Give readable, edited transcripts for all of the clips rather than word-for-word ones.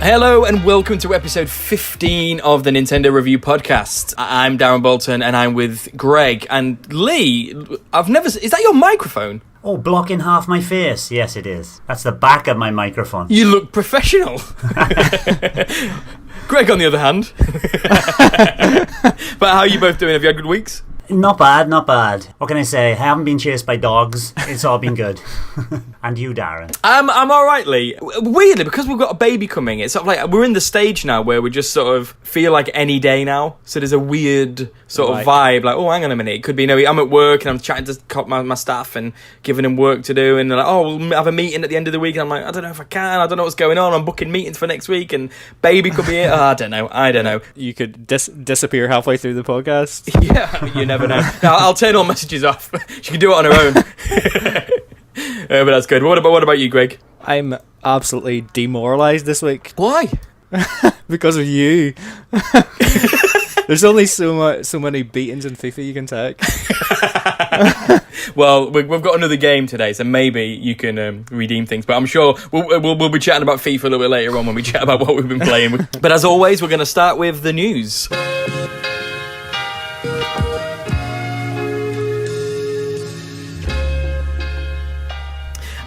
Hello and welcome to episode 15 of the Nintendo Review Podcast. I'm Darren Bolton and I'm with Greg and Lee. Is that your microphone? Oh, blocking half my face. Yes, it is. That's the back of my microphone. You look professional. Greg, on the other hand. But how are you both doing? Have you had good weeks? Not bad, not bad. What can I say? I haven't been chased by dogs. It's all been good. And you, Darren? I'm all right, Lee. Weirdly, because we've got a baby coming, it's sort of like we're in the stage now where we just sort of feel like any day now. So there's a weird sort of vibe, like, oh, hang on a minute. It could be, I'm at work and I'm chatting to my staff and giving them work to do, and they're like, oh, we'll have a meeting at the end of the week. And I'm like, I don't know if I can. I don't know what's going on. I'm booking meetings for next week, and baby could be here. Oh, I don't know. You could disappear halfway through the podcast. Yeah, you never know. Now, I'll turn all messages off. She can do it on her own. But that's good. What about you, Greg? I'm absolutely demoralised this week. Why? Because of you. There's only so many beatings in FIFA you can take. Well, we've got another game today, so maybe you can redeem things. But I'm sure we'll be chatting about FIFA a little bit later on when we chat about what we've been playing. But as always, we're going to start with the news.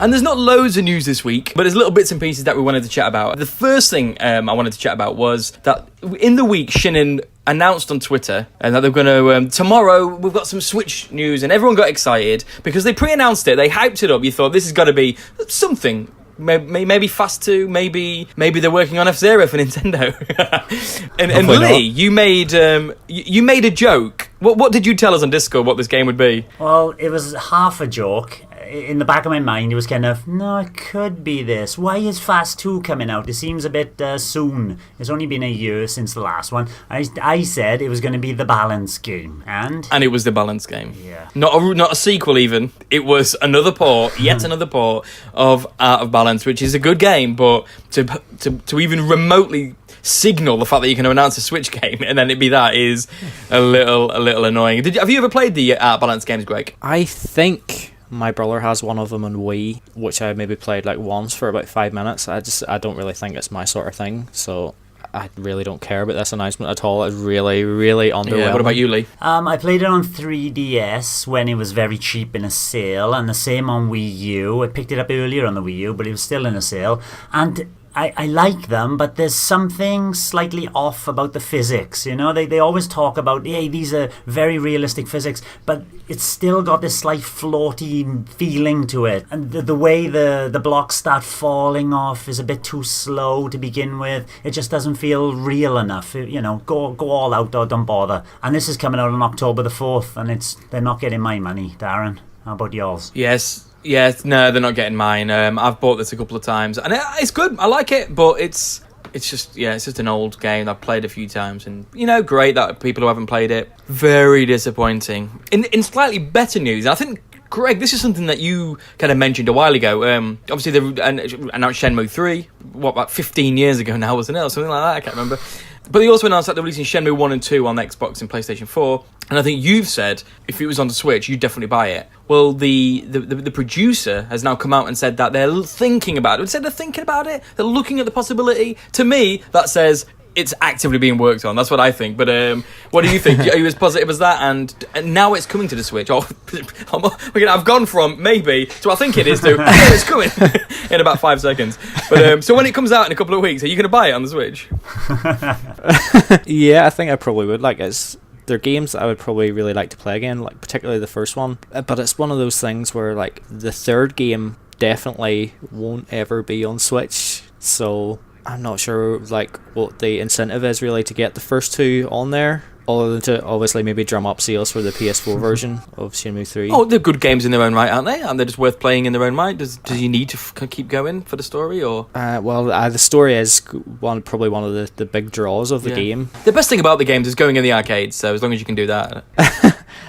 And there's not loads of news this week, but there's little bits and pieces that we wanted to chat about. The first thing I wanted to chat about was that in the week, Shinnin announced on Twitter and that they're going to, tomorrow, we've got some Switch news, and everyone got excited because they pre-announced it, they hyped it up. You thought, this is got to be something. Maybe Fast 2, maybe they're working on F-Zero for Nintendo. and Lee, you made a joke. What did you tell us on Discord what this game would be? Well, it was half a joke. In the back of my mind, it was kind of, no, it could be this. Why is Fast 2 coming out? It seems a bit soon. It's only been a year since the last one. I said it was going to be the balance game. And it was the balance game. Yeah. Not a sequel even. It was another port, yet another port of Out of Balance, which is a good game, but to even remotely signal the fact that you're going to announce a Switch game and then it be that is a little annoying. Have you ever played the Out of Balance games, Greg? I think my brother has one of them on Wii, which I maybe played like once for about 5 minutes. I don't really think it's my sort of thing, so I really don't care about this announcement at all. It's really, really underwhelming. Yeah, what about you, Lee? I played it on 3DS when it was very cheap in a sale, and the same on Wii U. I picked it up earlier on the Wii U, but it was still in a sale. And I like them, but there's something slightly off about the physics. They always talk about, hey, these are very realistic physics, but it's still got this slight floaty feeling to it. And the way the blocks start falling off is a bit too slow to begin with. It just doesn't feel real enough. Go all out or don't bother. And this is coming out on October the 4th, and they're not getting my money, Darren. How about yours? Yes. Yeah, no, they're not getting mine. I've bought this a couple of times, and it's good. I like it, but it's just an old game I've played a few times, and great that people who haven't played it. Very disappointing. In slightly better news, I think, Greg, this is something that you kind of mentioned a while ago. Obviously, they announced Shenmue 3, about 15 years ago now, wasn't it? Or something like that, I can't remember. But they also announced that they're releasing Shenmue 1 and 2 on Xbox and PlayStation 4. And I think you've said, if it was on the Switch, you'd definitely buy it. Well, the producer has now come out and said that they're thinking about it. They said they're thinking about it. They're looking at the possibility. To me, that says it's actively being worked on. That's what I think. But what do you think? Are you as positive as that? And now it's coming to the Switch. I've gone from maybe to I think it is to yeah, it's coming in about 5 seconds. But so when it comes out in a couple of weeks, are you going to buy it on the Switch? Yeah, I think I probably would. They're games that I would probably really like to play again, like particularly the first one. But it's one of those things where like the third game definitely won't ever be on Switch. So I'm not sure like what the incentive is really to get the first two on there, other than to obviously maybe drum up sales for the PS4 version of Shenmue 3. Oh, they're good games in their own right, aren't they? And they're just worth playing in their own right. Does you need to keep going for the story, or? The story is probably one of the big draws of the game. The best thing about the games is going in the arcades, so as long as you can do that.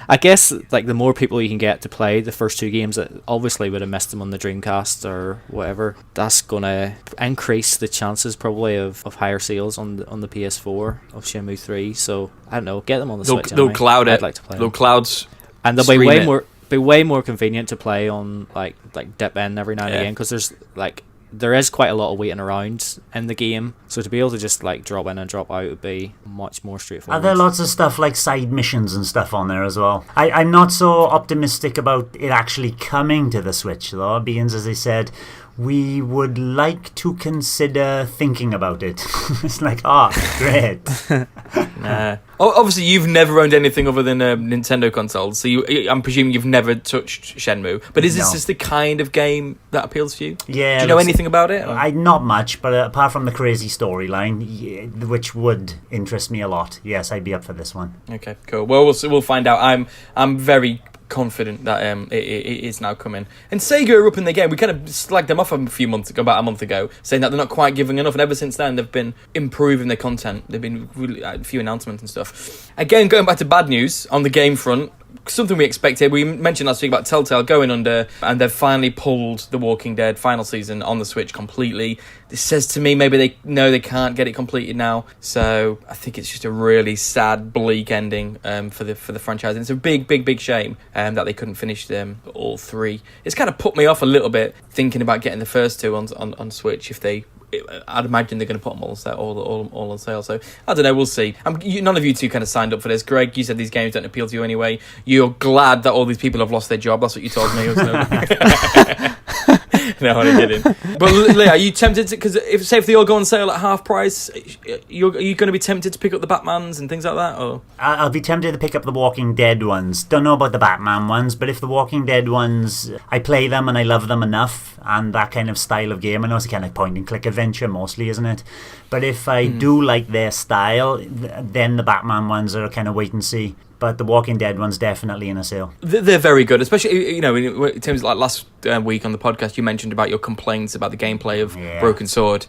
I guess like the more people you can get to play the first two games that obviously would have missed them on the Dreamcast or whatever, that's gonna increase the chances probably of higher sales on the PS4 of Shenmue 3. So I don't know, get them on the Switch. They'll cloud it. I'd like to play they'll clouds, and they'll be way more convenient to play on like dip in every now and again, because there's like there is quite a lot of waiting around in the game, so to be able to just like drop in and drop out would be much more straightforward. Are there lots of stuff like side missions and stuff on there as well? I'm not so optimistic about it actually coming to the Switch though, being as I said, we would like to consider thinking about it. It's like, great. Nah. Obviously, you've never owned anything other than Nintendo consoles, so I'm presuming you've never touched Shenmue. But is this just the kind of game that appeals to you? Yeah. Do you know anything about it? Not much, but apart from the crazy storyline, which would interest me a lot, yes, I'd be up for this one. Okay, cool. Well, we'll find out. I'm very confident that it is now coming. And Sega are up in the game. We kind of slagged them off about a month ago, saying that they're not quite giving enough, and ever since then they've been improving their content. They've been really a few announcements and stuff. Again, going back to bad news on the game front, something we expected. We mentioned last week about Telltale going under, and they've finally pulled The Walking Dead final season on the Switch completely. This says to me maybe they know they can't get it completed now, so I think it's just a really sad, bleak ending for the franchise, and it's a big shame that they couldn't finish them all three. It's kind of put me off a little bit thinking about getting the first two on Switch. I'd imagine they're going to put them all on sale. So I don't know. We'll see. None of you two kind of signed up for this. Greg, you said these games don't appeal to you anyway. You're glad that all these people have lost their job. That's what you told me. No, I didn't. But Lee, are you tempted to? Because if they all go on sale at half price, are you going to be tempted to pick up the Batmans and things like that? Or I'll be tempted to pick up the Walking Dead ones. Don't know about the Batman ones, but if the Walking Dead ones, I play them and I love them enough, and that kind of style of game, I know it's a kind of point and click adventure mostly, isn't it? But if I do like their style, then the Batman ones are kind of wait and see. But the Walking Dead one's definitely in a sale. They're very good, especially, in terms of like last week on the podcast, you mentioned about your complaints about the gameplay of Broken Sword.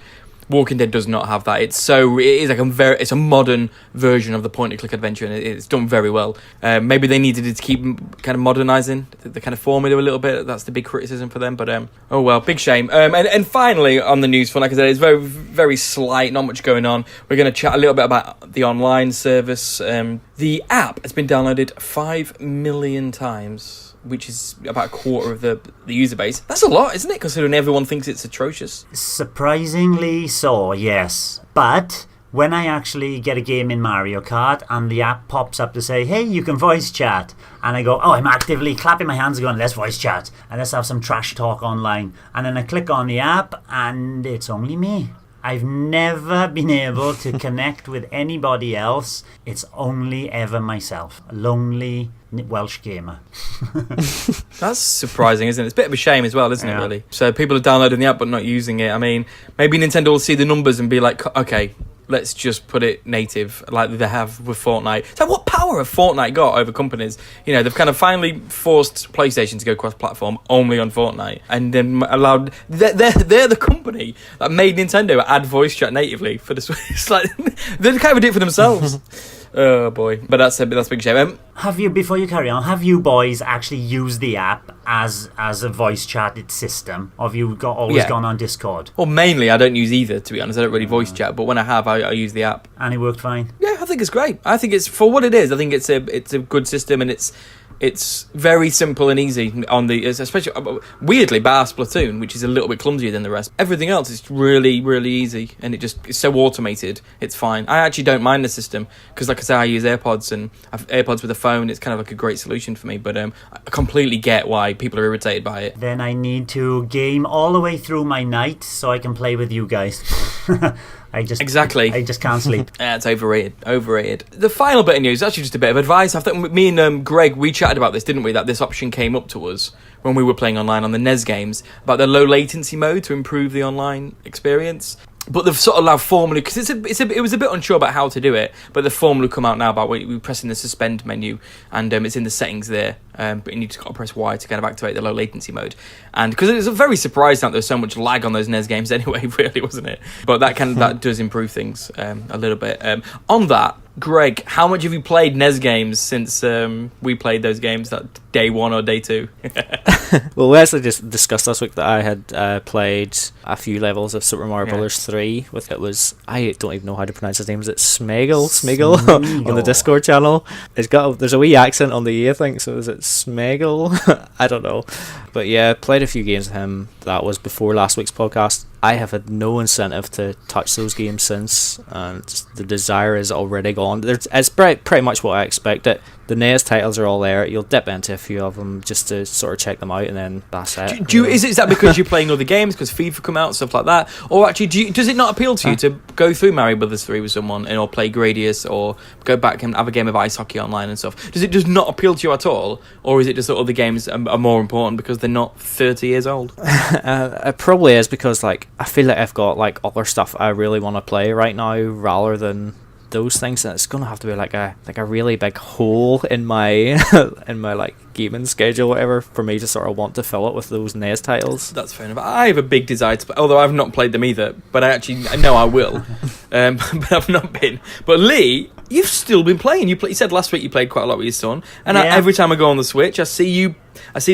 Walking Dead does not have that. It is like it's a modern version of the point-and-click adventure, and it's done very well. Maybe they needed to keep kind of modernising the kind of formula a little bit. That's the big criticism for them. But oh well, big shame. And finally on the news front, like I said, it's very very slight, not much going on. We're going to chat a little bit about the online service. The app has been downloaded 5 million times, which is about a quarter of the user base. That's a lot, isn't it, considering everyone thinks it's atrocious? Surprisingly so, yes. But when I actually get a game in Mario Kart and the app pops up to say, hey, you can voice chat, and I go, I'm actively clapping my hands going, let's voice chat, and let's have some trash talk online. And then I click on the app and it's only me. I've never been able to connect with anybody else. It's only ever myself. A lonely Welsh gamer. That's surprising, isn't it? It's a bit of a shame as well, isn't it, really? So people are downloading the app but not using it. I mean, maybe Nintendo will see the numbers and be like, okay, let's just put it native like they have with Fortnite. So what power have Fortnite got over companies? They've kind of finally forced PlayStation to go cross-platform only on Fortnite, and then allowed they're the company that made Nintendo add voice chat natively for the Switch. It's like they kind of did it for themselves. Oh boy, but that's a big shame. Before you carry on, have you boys actually used the app as a voice chatted system, or have you always gone on Discord? Well, mainly I don't use either, to be honest. I don't really voice chat, but when I have, I use the app, and it worked fine. Yeah, I think it's great. I think it's for what it is. I think it's a good system, and it's very simple and easy on especially weirdly bar Splatoon, which is a little bit clumsier than the rest. Everything else is really, really easy, and it's so automated. It's fine. I actually don't mind the system because, like I say, I use AirPods, and I have AirPods with a phone. It's kind of like a great solution for me. But I completely get why people are irritated by it. Then I need to game all the way through my night so I can play with you guys. I just can't sleep. It's overrated. The final bit of news is actually just a bit of advice. I think me and Greg, we chatted about this, didn't we? That this option came up to us when we were playing online on the NES games about the low latency mode to improve the online experience. But they've sort of allowed formula, because it was a bit unsure about how to do it, but the formula come out now about we pressing the suspend menu, and it's in the settings there, but you just got to press Y to kind of activate the low latency mode. And because it was very surprised that there's so much lag on those NES games anyway, really, wasn't it? But that does improve things a little bit. On that, Greg, how much have you played NES games since we played those games that day 1 or day 2. Well, we actually just discussed last week that I had played a few levels of Super Mario Brothers 3 with I don't even know how to pronounce his name. Is it Smeggle on the Discord channel? There's a wee accent on the E, I think. So is it Smeggle? I don't know. But yeah, played a few games with him. That was before last week's podcast. I have had no incentive to touch those games since, and the desire is already gone. It's pretty much what I expected. The NES titles are all there. You'll dip into a few of them just to sort of check them out, and then that's it. Is that because you're playing other games, because FIFA come out, stuff like that? Or actually, does it not appeal to you to go through Mario Brothers 3 with someone, or play Gradius, or go back and have a game of ice hockey online and stuff? Does it just not appeal to you at all? Or is it just that other games are more important because they're not 30 years old? It probably is, because like I feel like I've got like other stuff I really want to play right now rather than those things, and it's gonna have to be like a really big hole in my in my like gaming schedule, whatever, for me to sort of want to fill it with those NES titles. That's fair enough. I have a big desire to play, although I've not played them either, but I know I will. But I've not been. But Lee, you've still been playing. You said last week you played quite a lot with your son, and every time I go on the Switch, I see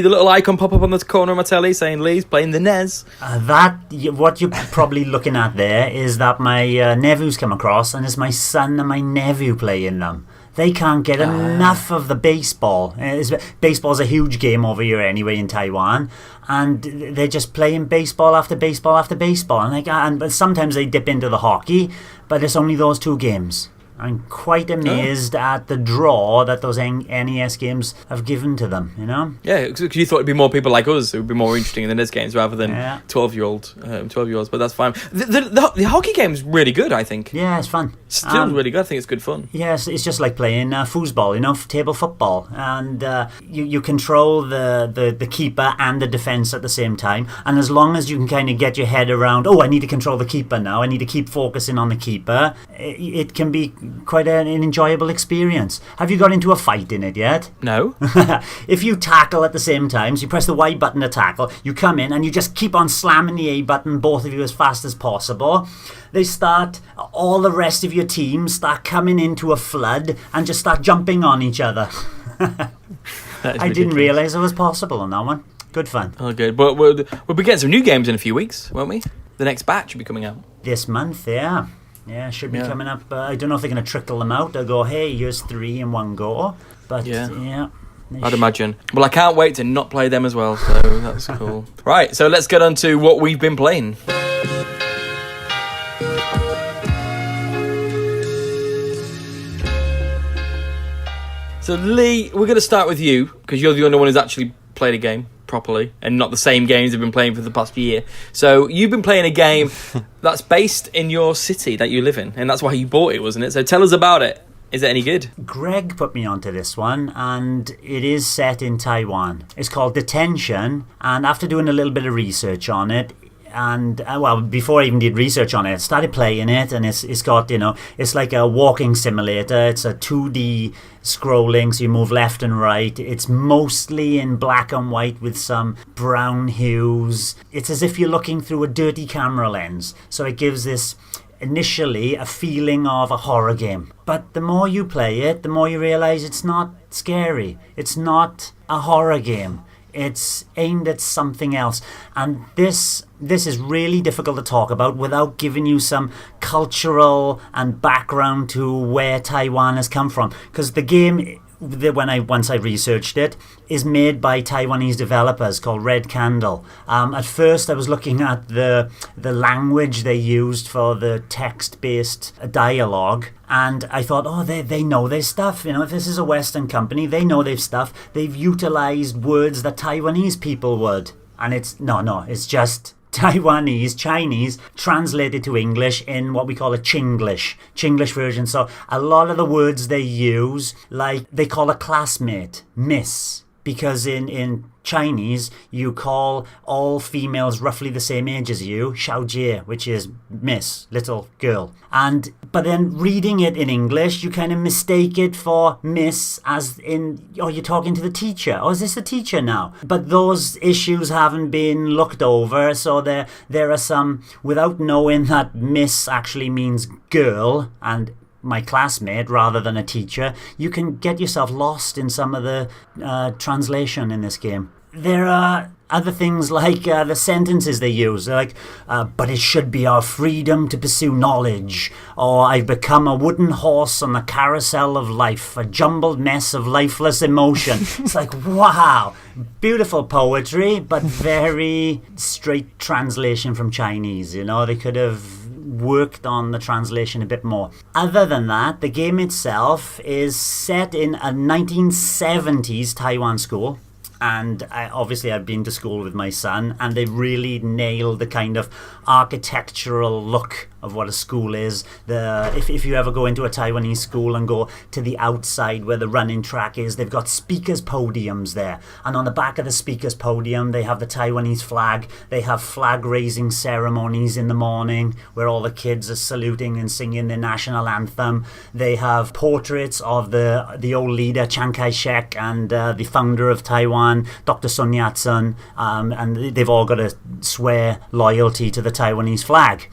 the little icon pop up on the corner of my telly saying Lee's playing the NES. What you're probably looking at there is that my nephew's come across, and it's my son and my nephew playing them. They can't get enough of the baseball. Baseball's a huge game over here anyway in Taiwan, and they're just playing baseball after baseball after baseball. But sometimes they dip into the hockey, but it's only those 2 games. I'm quite amazed at the draw that those NES games have given to them, you know? Yeah, because you thought it'd be more people like us who would be more interesting in the NES games rather than 12-year-olds, but that's fine. The hockey game's really good, I think. Yeah, it's fun. Still really good. I think it's good fun. Yes, it's just like playing foosball, you know, table football. And you control the keeper and the defence at the same time. And as long as you can kind of get your head around, I need to control the keeper now, I need to keep focusing on the keeper, it can be quite an enjoyable experience. Have you got into a fight in it yet? No. If you tackle at the same time, so you press the Y button to tackle, you come in and you just keep on slamming the A button, both of you, as fast as possible. All the rest of your team start coming into a flood and just start jumping on each other. I didn't realise it was possible on that one. Good fun. Oh, good. But we'll be getting some new games in a few weeks, won't we? The next batch will be coming out. This month, yeah. Yeah, should be coming up. I don't know if they're going to trickle them out. They'll go, hey, here's 3 in one go. But, yeah. I'd imagine. Well, I can't wait to not play them as well, so that's cool. Right, so let's get on to what we've been playing. So, Lee, we're going to start with you, because you're the only one who's actually played a game properly, and not the same games you've been playing for the past year. So you've been playing a game that's based in your city that you live in, and that's why you bought it, wasn't it? So tell us about it. Is it any good? Greg put me onto this one, and it is set in Taiwan. It's called Detention, and after doing a little bit of research on it, and before I even did research on it, I started playing it, and it's got, it's like a walking simulator. It's a 2D scrolling, so you move left and right. It's mostly in black and white with some brown hues. It's as if you're looking through a dirty camera lens, so it gives this initially a feeling of a horror game. But the more you play it, the more you realise it's not scary. It's not a horror game. It's aimed at something else. And this is really difficult to talk about without giving you some cultural and background to where Taiwan has come from. Because the game, once I researched it, is made by Taiwanese developers called Red Candle. At first I was looking at the language they used for the text-based dialogue, and I thought, they know their stuff. If this is a Western company, they know their stuff. They've utilized words that Taiwanese people would. And it's just Taiwanese, Chinese, translated to English in what we call a Chinglish version. So a lot of the words they use, like they call a classmate Miss, because in Chinese you call all females roughly the same age as you Xiaojie, which is Miss, little girl. But then reading it in English, you kind of mistake it for Miss, as in, you're talking to the teacher. Is this the teacher now? But those issues haven't been looked over, so there are some, without knowing that Miss actually means girl, and my classmate rather than a teacher, you can get yourself lost in some of the translation in this game. There are other things like the sentences they use. They're like, but it should be our freedom to pursue knowledge. Or I've become a wooden horse on the carousel of life, a jumbled mess of lifeless emotion. It's like, wow, beautiful poetry, but very straight translation from Chinese. You know, they could have worked on the translation a bit more. Other than that, the game itself is set in a 1970s Taiwan school. And obviously I've been to school with my son, and they really nailed the kind of architectural look of what a school is. If you ever go into a Taiwanese school and go to the outside where the running track is, they've got speakers podiums there. And on the back of the speakers podium, they have the Taiwanese flag. They have flag raising ceremonies in the morning where all the kids are saluting and singing the national anthem. They have portraits of the old leader, Chiang Kai-shek, and the founder of Taiwan, Dr. Sun Yat-sen, and they've all got to swear loyalty to the Taiwanese flag.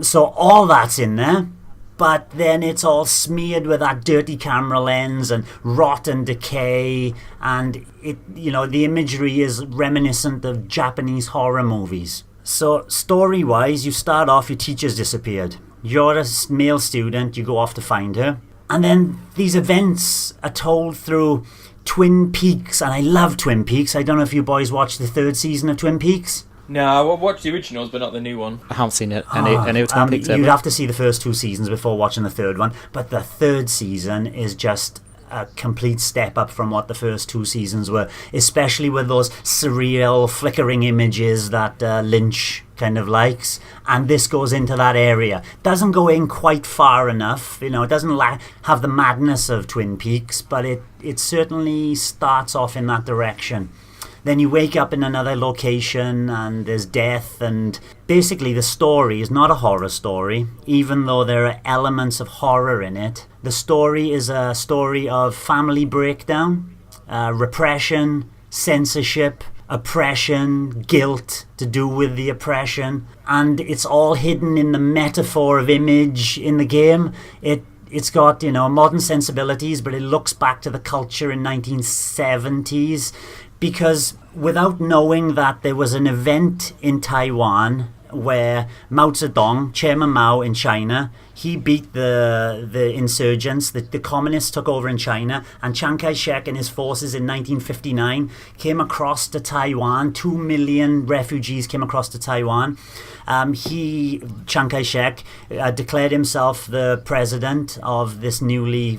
So all that's in there, but then it's all smeared with that dirty camera lens and rot and decay, and the imagery is reminiscent of Japanese horror movies. So story-wise, you start off, your teacher's disappeared. You're a male student, you go off to find her, and then these events are told through Twin Peaks, and I love Twin Peaks. I don't know if you boys watched the 3rd season of Twin Peaks. No, I watched the originals, but not the new one. I haven't seen it. Any Twin Peaks ever. You'd have to see the first 2 seasons before watching the 3rd one. But the 3rd season is just a complete step up from what the first 2 seasons were, especially with those surreal, flickering images that Lynch kind of likes. And this goes into that area. Doesn't go in quite far enough. It doesn't have the madness of Twin Peaks, but it certainly starts off in that direction. Then you wake up in another location and there's death, and basically the story is not a horror story, even though there are elements of horror in it. The story is a story of family breakdown, repression, censorship, oppression, guilt to do with the oppression, and it's all hidden in the metaphor of image in the game. It's got, modern sensibilities, but it looks back to the culture in 1970s. Because without knowing that there was an event in Taiwan where Mao Zedong, Chairman Mao in China, he beat the insurgents, the communists took over in China, and Chiang Kai-shek and his forces in 1959 came across to Taiwan. 2 million refugees came across to Taiwan. Chiang Kai-shek, declared himself the president of this newly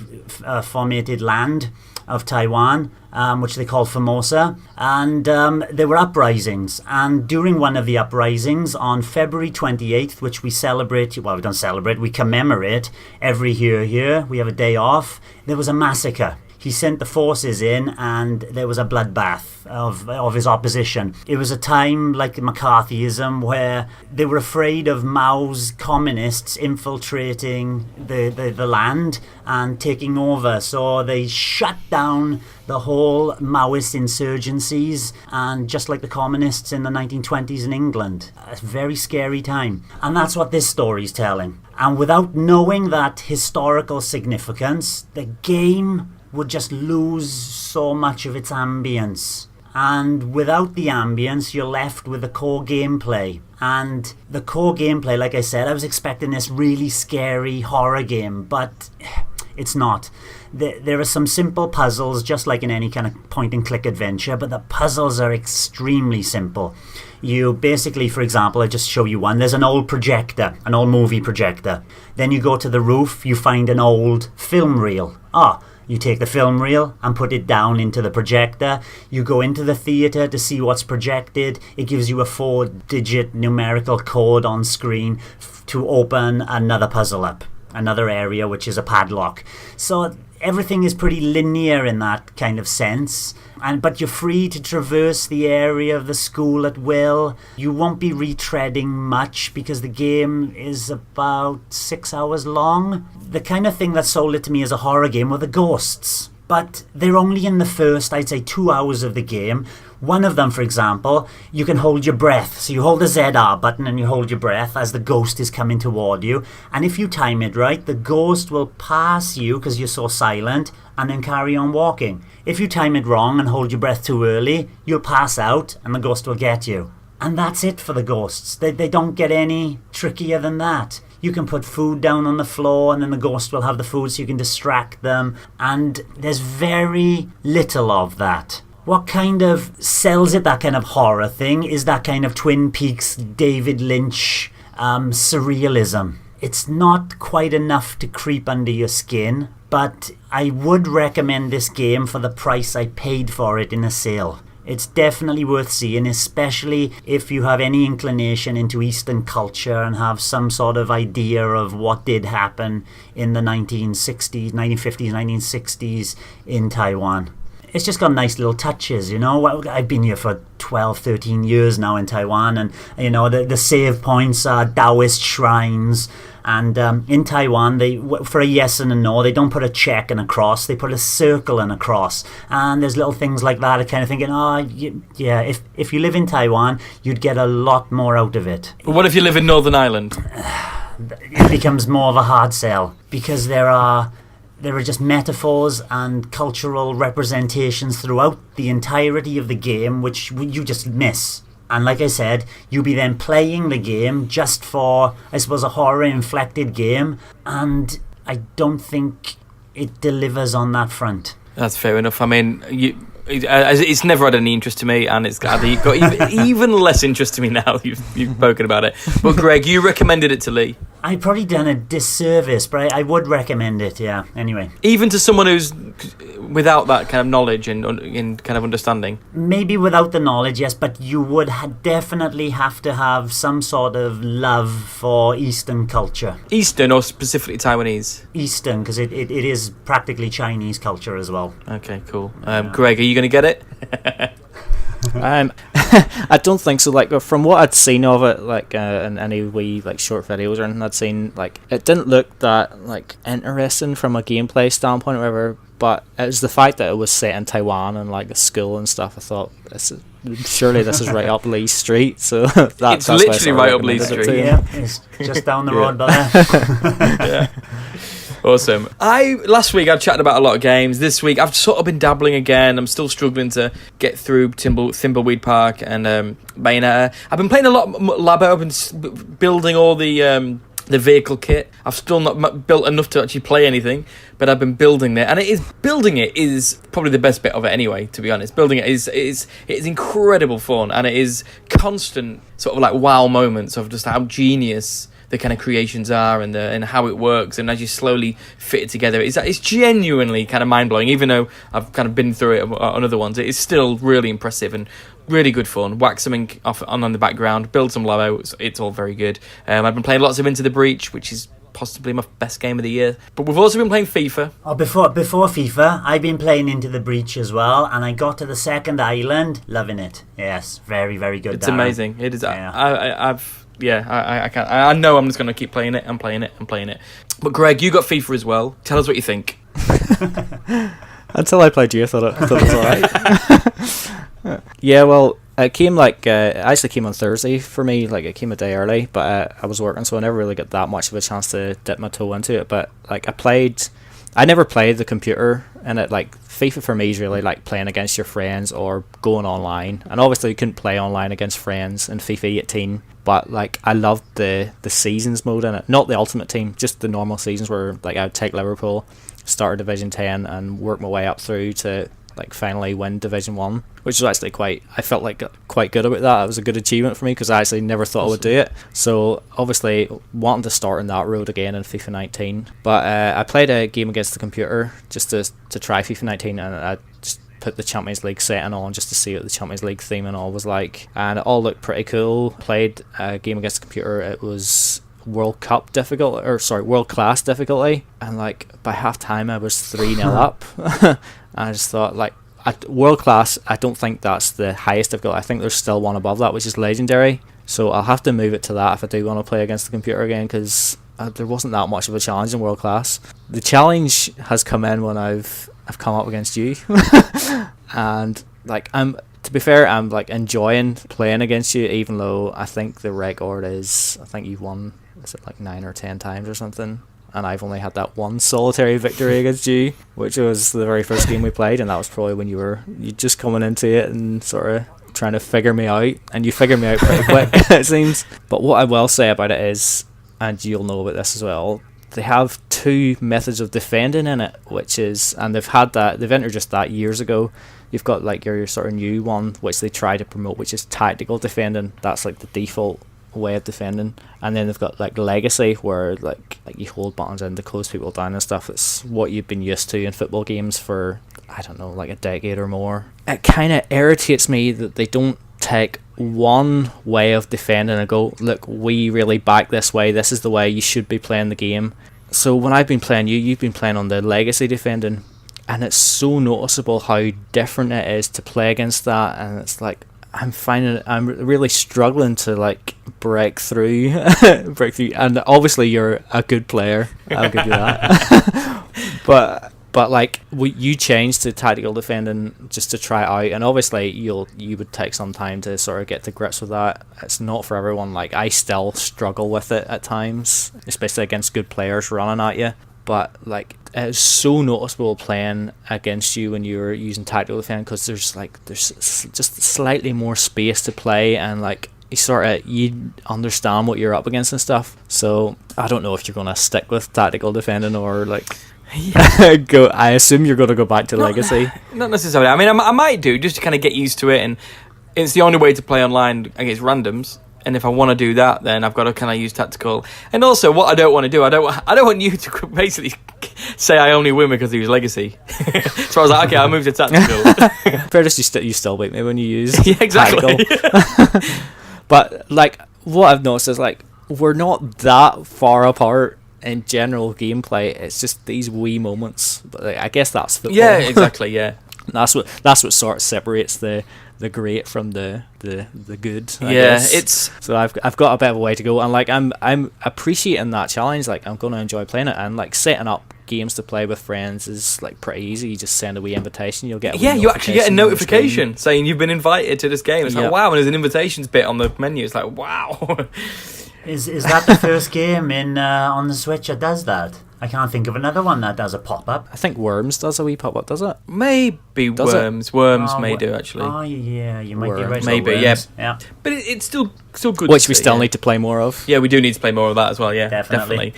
formatted land of Taiwan, which they call Formosa, and there were uprisings. And during one of the uprisings on February 28th, which we celebrate, well, we don't celebrate, we commemorate every year here, we have a day off, there was a massacre. He sent the forces in and there was a bloodbath of his opposition. It was a time like McCarthyism where they were afraid of Mao's communists infiltrating the land and taking over. So they shut down the whole Maoist insurgencies, and just like the communists in the 1920s in England. A very scary time. And that's what this story's telling. And without knowing that historical significance, the game would just lose so much of its ambience. And without the ambience, you're left with the core gameplay. And the core gameplay, like I said, I was expecting this really scary horror game, but it's not. There are some simple puzzles, just like in any kind of point-and-click adventure, but the puzzles are extremely simple. You basically, for example, I just show you one. There's an old projector, an old movie projector. Then you go to the roof, you find an old film reel. You take the film reel and put it down into the projector. You go into the theatre to see what's projected. It gives you a 4-digit numerical code on screen to open another puzzle up, another area, which is a padlock. So everything is pretty linear in that kind of sense. But you're free to traverse the area of the school at will. You won't be retreading much because the game is about 6 hours long. The kind of thing that sold it to me as a horror game were the ghosts. But they're only in the first, I'd say, 2 hours of the game. One of them, for example, you can hold your breath. So you hold the ZR button and you hold your breath as the ghost is coming toward you. And if you time it right, the ghost will pass you because you're so silent and then carry on walking. If you time it wrong and hold your breath too early, you'll pass out and the ghost will get you. And that's it for the ghosts. They don't get any trickier than that. You can put food down on the floor and then the ghost will have the food so you can distract them. And there's very little of that. What kind of sells it, that kind of horror thing, is that kind of Twin Peaks, David Lynch surrealism. It's not quite enough to creep under your skin, but I would recommend this game for the price I paid for it in a sale. It's definitely worth seeing, especially if you have any inclination into Eastern culture and have some sort of idea of what did happen in the 1950s, 1960s in Taiwan. It's just got nice little touches, you know. I've been here for 12, 13 years now in Taiwan, and, you know, the save points are Taoist shrines. And in Taiwan, for a yes and a no, they don't put a check and a cross. They put a circle and a cross. And there's little things like that. I'm kind of thinking, yeah, if you live in Taiwan, you'd get a lot more out of it. But what if you live in Northern Ireland? It becomes more of a hard sell, because there are just metaphors and cultural representations throughout the entirety of the game which you just miss. And like I said, you'll be then playing the game just for, I suppose, a horror-inflected game, and I don't think it delivers on that front. That's fair enough. I mean, it's never had any interest to me, and it's got even less interest to me now you've spoken about it. But Greg, you recommended it to Lee. I've probably done a disservice, but I would recommend it, yeah. Anyway. Even to someone who's without that kind of knowledge and kind of understanding? Maybe without the knowledge, yes, but you would definitely have to have some sort of love for Eastern culture. Eastern or specifically Taiwanese? Eastern, because it is practically Chinese culture as well. Okay, cool. Greg, are you going to get it? I don't think so. Like, from what I'd seen of it, like in any wee like short videos or anything I'd seen, like it didn't look that like interesting from a gameplay standpoint or whatever. But it was the fact that it was set in Taiwan and like a school and stuff. I thought, surely this is right up Lee's street. So that's literally right up Lee's street. Yeah, it's just down the road by there. Yeah. Awesome. Last week I chatted about a lot of games. This week I've sort of been dabbling again. I'm still struggling to get through Thimbleweed Park and Bayonetta. I've been playing a lot Labo. I've been building all the vehicle kit. I've still not built enough to actually play anything, but I've been building it, and building it is probably the best bit of it anyway, to be honest. Building it is incredible fun, and it is constant sort of like wow moments of just how genius the kind of creations are and how it works, and as you slowly fit it together, it's genuinely kind of mind-blowing. Even though I've kind of been through it on other ones, it is still really impressive and really good fun. Whack something off on the background, build some Labo, it's all very good. I've been playing lots of Into the Breach, which is possibly my best game of the year. But we've also been playing FIFA. Oh, before FIFA, I've been playing Into the Breach as well, and I got to the second island, loving it. Yes, very, very good. It's Darren. amazing. It is. Yeah. I can't. I know I'm just going to keep playing it and playing it and playing it. But Greg, you got FIFA as well. Tell us what you think. Until I played you, I thought it was alright. Yeah, well, it came it actually came on Thursday for me. Like, it came a day early, but I was working, so I never really got that much of a chance to dip my toe into it. But like, I never played the computer, and it like FIFA for me is really like playing against your friends or going online. And obviously you couldn't play online against friends in FIFA 18. But like, I loved the seasons mode in it, not the Ultimate Team, just the normal seasons where like I'd take Liverpool, start Division 10, and work my way up through to like finally win Division 1, which was actually I felt like quite good about that. It was a good achievement for me because I actually never thought I would do it. So obviously wanting to start on that road again in FIFA 19. But I played a game against the computer just to try FIFA 19, and I just put the Champions League setting on just to see what the Champions League theme and all was like, and it all looked pretty cool. Played a game against the computer. It was World Class difficulty, and like by half time I was 3-0 up. And I just thought, like, at World Class, I don't think that's the highest difficulty. I think there's still one above that, which is Legendary, so I'll have to move it to that if I do want to play against the computer again, because there wasn't that much of a challenge in World Class. The challenge has come in when I've come up against you. And like, to be fair, I'm like enjoying playing against you, even though I think the record is, I think you've won, is it like 9 or 10 times or something? And I've only had that one solitary victory against you, which was the very first game we played, and that was probably when you just coming into it and sort of trying to figure me out, and you figured me out pretty quick, it seems. But what I will say about it is, and you'll know about this as well, they have 2 methods of defending in it, which is, and they've introduced that years ago. You've got like your sort of new one, which they try to promote, which is tactical defending. That's like the default way of defending. And then they've got like legacy, where like you hold buttons in to close people down and stuff. It's what you've been used to in football games for, I don't know, like a decade or more. It kind of irritates me that they don't take one way of defending and go, look, we really back this way, this is the way you should be playing the game. So when I've been playing you've been playing on the legacy defending, and it's so noticeable how different it is to play against that. And it's like, I'm really struggling to like break through. And obviously you're a good player, I'll give you that. But like you changed to tactical defending just to try it out, and obviously you would take some time to sort of get to grips with that. It's not for everyone. Like I still struggle with it at times, especially against good players running at you. But like it's so noticeable playing against you when you're using tactical defending, because there's just slightly more space to play, and like you understand what you're up against and stuff. So I don't know if you're gonna stick with tactical defending or like. Go. I assume you're going to go back to Legacy. Not necessarily. I mean, I might do, just to kind of get used to it, and it's the only way to play online against randoms. And if I want to do that, then I've got to kind of use tactical. And also, what I don't want to do, I don't want you to basically say I only win because he was Legacy. So I was like, okay, I'll move to tactical. Fair, just you still beat me when you use yeah, exactly. tactical. But like, what I've noticed is like we're not that far apart in general gameplay. It's just these wee moments, but like, I guess that's football. Yeah, exactly. Yeah, that's what sort of separates the great from the good. I yeah, guess. it's so I've got a bit of a way to go, and like I'm appreciating that challenge. Like I'm going to enjoy playing it, and like setting up games to play with friends is like pretty easy. You just send a wee invitation, you'll get a wee you actually get a notification screen saying you've been invited to this game. It's like wow, and there's an invitations bit on the menu. It's like wow. Is that the first game in on the Switch that does that? I can't think of another one that does a pop-up. I think Worms does a wee pop-up, does it? Maybe does Worms. It? Worms may do, actually. Oh, yeah, you might Worms. be right. Maybe, Worms. yeah. But it's still good. Which we still need to play more of. Yeah, we do need to play more of that as well, yeah. Definitely.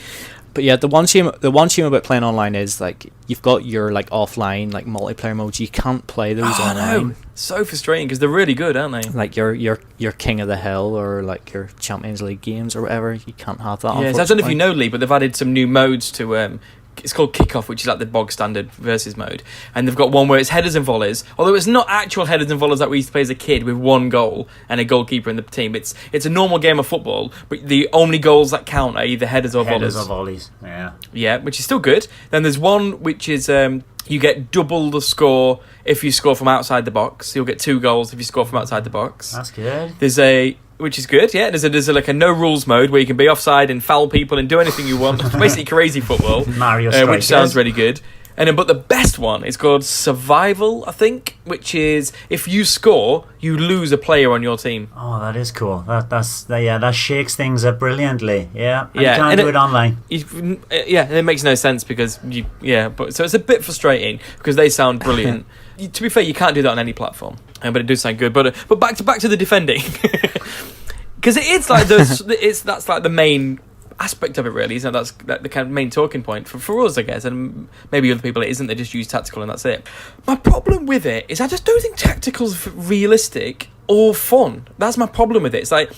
But yeah, the one shame about playing online is like you've got your like offline like multiplayer modes. You can't play those online. No. So frustrating because they're really good, aren't they? Like your King of the Hill or like your Champions League games or whatever. You can't have that. Yeah, so I don't know if you know, Lee, but they've added some new modes to. It's called Kickoff, which is like the bog standard versus mode, and they've got one where it's headers and volleys. Although it's not actual headers and volleys that we used to play as a kid with one goal and a goalkeeper in the team. It's a normal game of football, but the only goals that count are either headers or volleys. Headers or volleys, yeah. Yeah, which is still good. Then there's one which is you get double the score if you score from outside the box. You'll get 2 goals if you score from outside the box. That's good. Which is good, yeah. There's like a no rules mode where you can be offside and foul people and do anything you want. It's basically crazy football, Mario Strikers. which sounds really good. And then, but the best one is called Survival, I think, which is if you score, you lose a player on your team. Oh, that is cool. That shakes things up brilliantly. Yeah, and yeah, you can't do it online. It makes no sense because but so it's a bit frustrating because they sound brilliant. To be fair, you can't do that on any platform, but it does sound good. But back to the defending, because it's like that's like the main aspect of it, really, isn't it? That's the kind of main talking point for us, I guess, and maybe other people it isn't. They just use tactical and that's it. My problem with it is I just don't think tactical's realistic or fun. That's my problem with it. It's like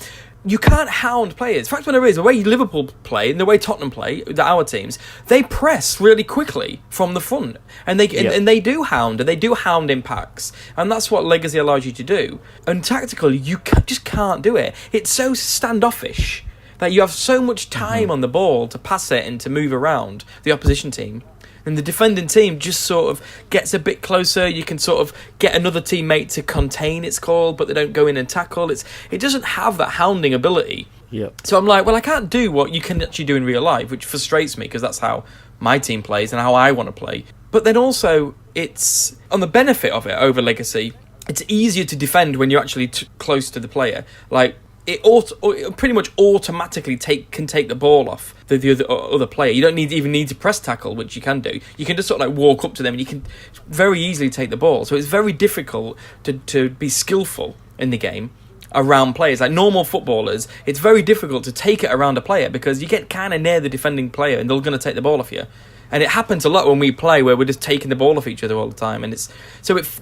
you can't hound players. The fact when there is the way Liverpool play and the way Tottenham play, our teams, they press really quickly from the front, and they do hound, and they do hound in packs, and that's what Legacy allows you to do. And tactical, you just can't do it. It's so standoffish that you have so much time on the ball to pass it and to move around the opposition team. And the defending team just sort of gets a bit closer. You can sort of get another teammate to contain, it's called, but they don't go in and tackle. It doesn't have that hounding ability. Yep. So I'm like, well, I can't do what you can actually do in real life, which frustrates me because that's how my team plays and how I want to play. But then also, it's on the benefit of it over Legacy. it's easier to defend when you're actually close to the player. Like, it pretty much automatically can take the ball off the other player. You don't even need to press tackle, which you can do. You can just sort of like walk up to them and you can very easily take the ball. So it's very difficult to be skillful in the game around players. Like normal footballers, it's very difficult to take it around a player because you get kind of near the defending player and they're going to take the ball off you. And it happens a lot when we play where we're just taking the ball off each other all the time. And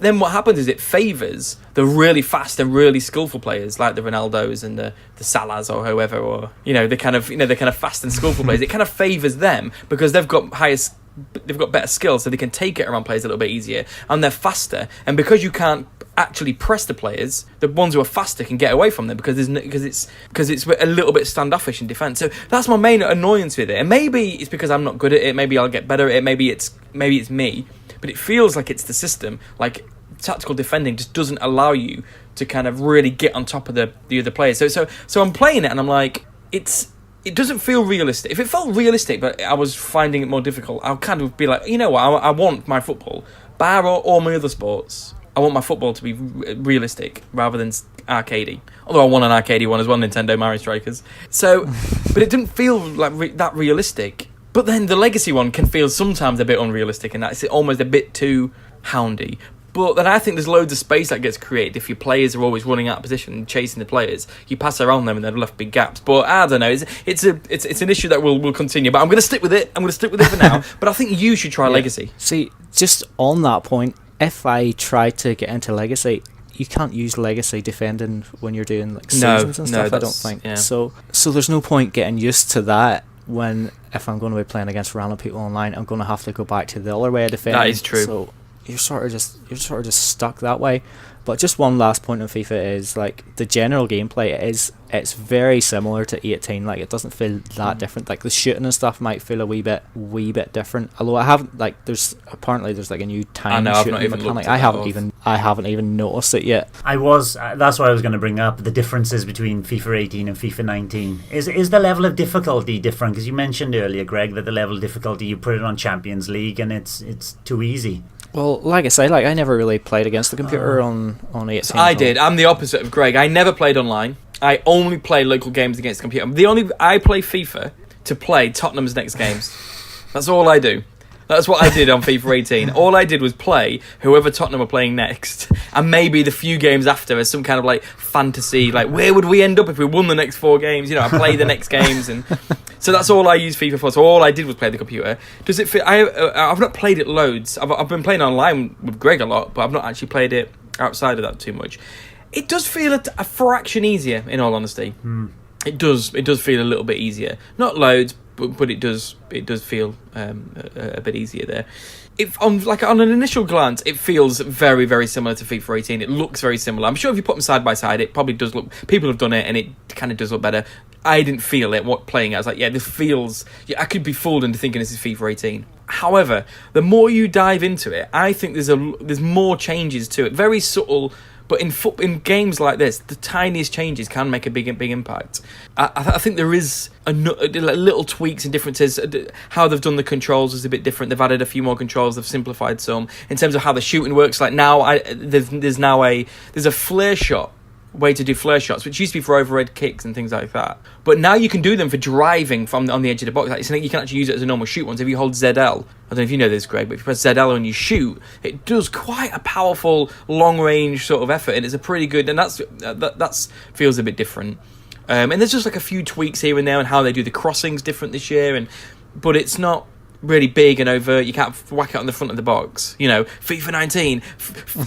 then what happens is it favours the really fast and really skillful players like the Ronaldos and the Salahs or whoever, or the kind of fast and skillful players. It kind of favours them because they've got better skills, so they can take it around players a little bit easier, and they're faster. And because you can't actually press the players, the ones who are faster can get away from them because it's a little bit standoffish in defence. So that's my main annoyance with it. And maybe it's because I'm not good at it. Maybe I'll get better at it. Maybe it's me. But it feels like it's the system. Like tactical defending just doesn't allow you to kind of really get on top of the other players. So I'm playing it and I'm like, it doesn't feel realistic. If it felt realistic, but I was finding it more difficult, I'll kind of be like, you know what, I want my football, bar or all my other sports, I want my football to be realistic rather than arcadey. Although I want an arcadey one as well, Nintendo Mario Strikers. So, but it didn't feel like that realistic. But then the Legacy one can feel sometimes a bit unrealistic, and that's almost a bit too houndy. But then I think there's loads of space that gets created if your players are always running out of position and chasing the players. You pass around them and they're left big gaps. But I don't know. It's an issue that will continue. But I'm going to stick with it. For now. But I think you should try Legacy. See, just on that point, if I try to get into Legacy, you can't use Legacy defending when you're doing like seasons and stuff. I don't think. Yeah. So there's no point getting used to that. When if I'm going to be playing against random people online, I'm going to have to go back to the other way of defending. That is true. So you're sort of just stuck that way. But just one last point on FIFA is like the general gameplay it's very similar to 18. Like it doesn't feel that different. Like the shooting and stuff might feel a wee bit different. Although I haven't there's like a new time shooting mechanic. I haven't even noticed it yet. That's what I was going to bring up, the differences between FIFA 18 and FIFA 19. Is the level of difficulty different? Because you mentioned earlier, Greg, that the level of difficulty, you put it on Champions League and it's too easy. Well, like I say, I never really played against the computer on 18. I did. I'm the opposite of Greg. I never played online. I only play local games against the computer. I play FIFA to play Tottenham's next games. That's all I do. That's what I did on FIFA 18. All I did was play whoever Tottenham were playing next, and maybe the few games after as some kind of like fantasy, like where would we end up if we won the next 4 games? I play the next games, and so that's all I use FIFA for. So all I did was play the computer. Does it fit? I've not played it loads. I've been playing online with Greg a lot, but I've not actually played it outside of that too much. It does feel a fraction easier, in all honesty. It does feel a little bit easier. Not loads, but it does feel a bit easier there. On an initial glance, it feels very, very similar to FIFA 18. It looks very similar. I'm sure if you put them side by side, it probably does look. People have done it, and it kind of does look better. I didn't feel it. Playing it, I was like, yeah, this feels. Yeah, I could be fooled into thinking this is FIFA 18. However, the more you dive into it, I think there's more changes to it. Very subtle. But in games like this, the tiniest changes can make a big impact. I think there is little tweaks and differences. How they've done the controls is a bit different. They've added a few more controls. They've simplified some in terms of how the shooting works. Like now, there's a flare shot way to do flare shots, which used to be for overhead kicks and things like that. But now you can do them for driving on the edge of the box. Like, you can actually use it as a normal shoot one. So if you hold ZL, I don't know if you know this, Greg, but if you press ZL and you shoot, it does quite a powerful long-range sort of effort, and it's a pretty good, and that's feels a bit different. And there's just like a few tweaks here and there, and how they do the crossings different this year, but it's not really big and overt. You can't whack it on the front of the box. FIFA 19,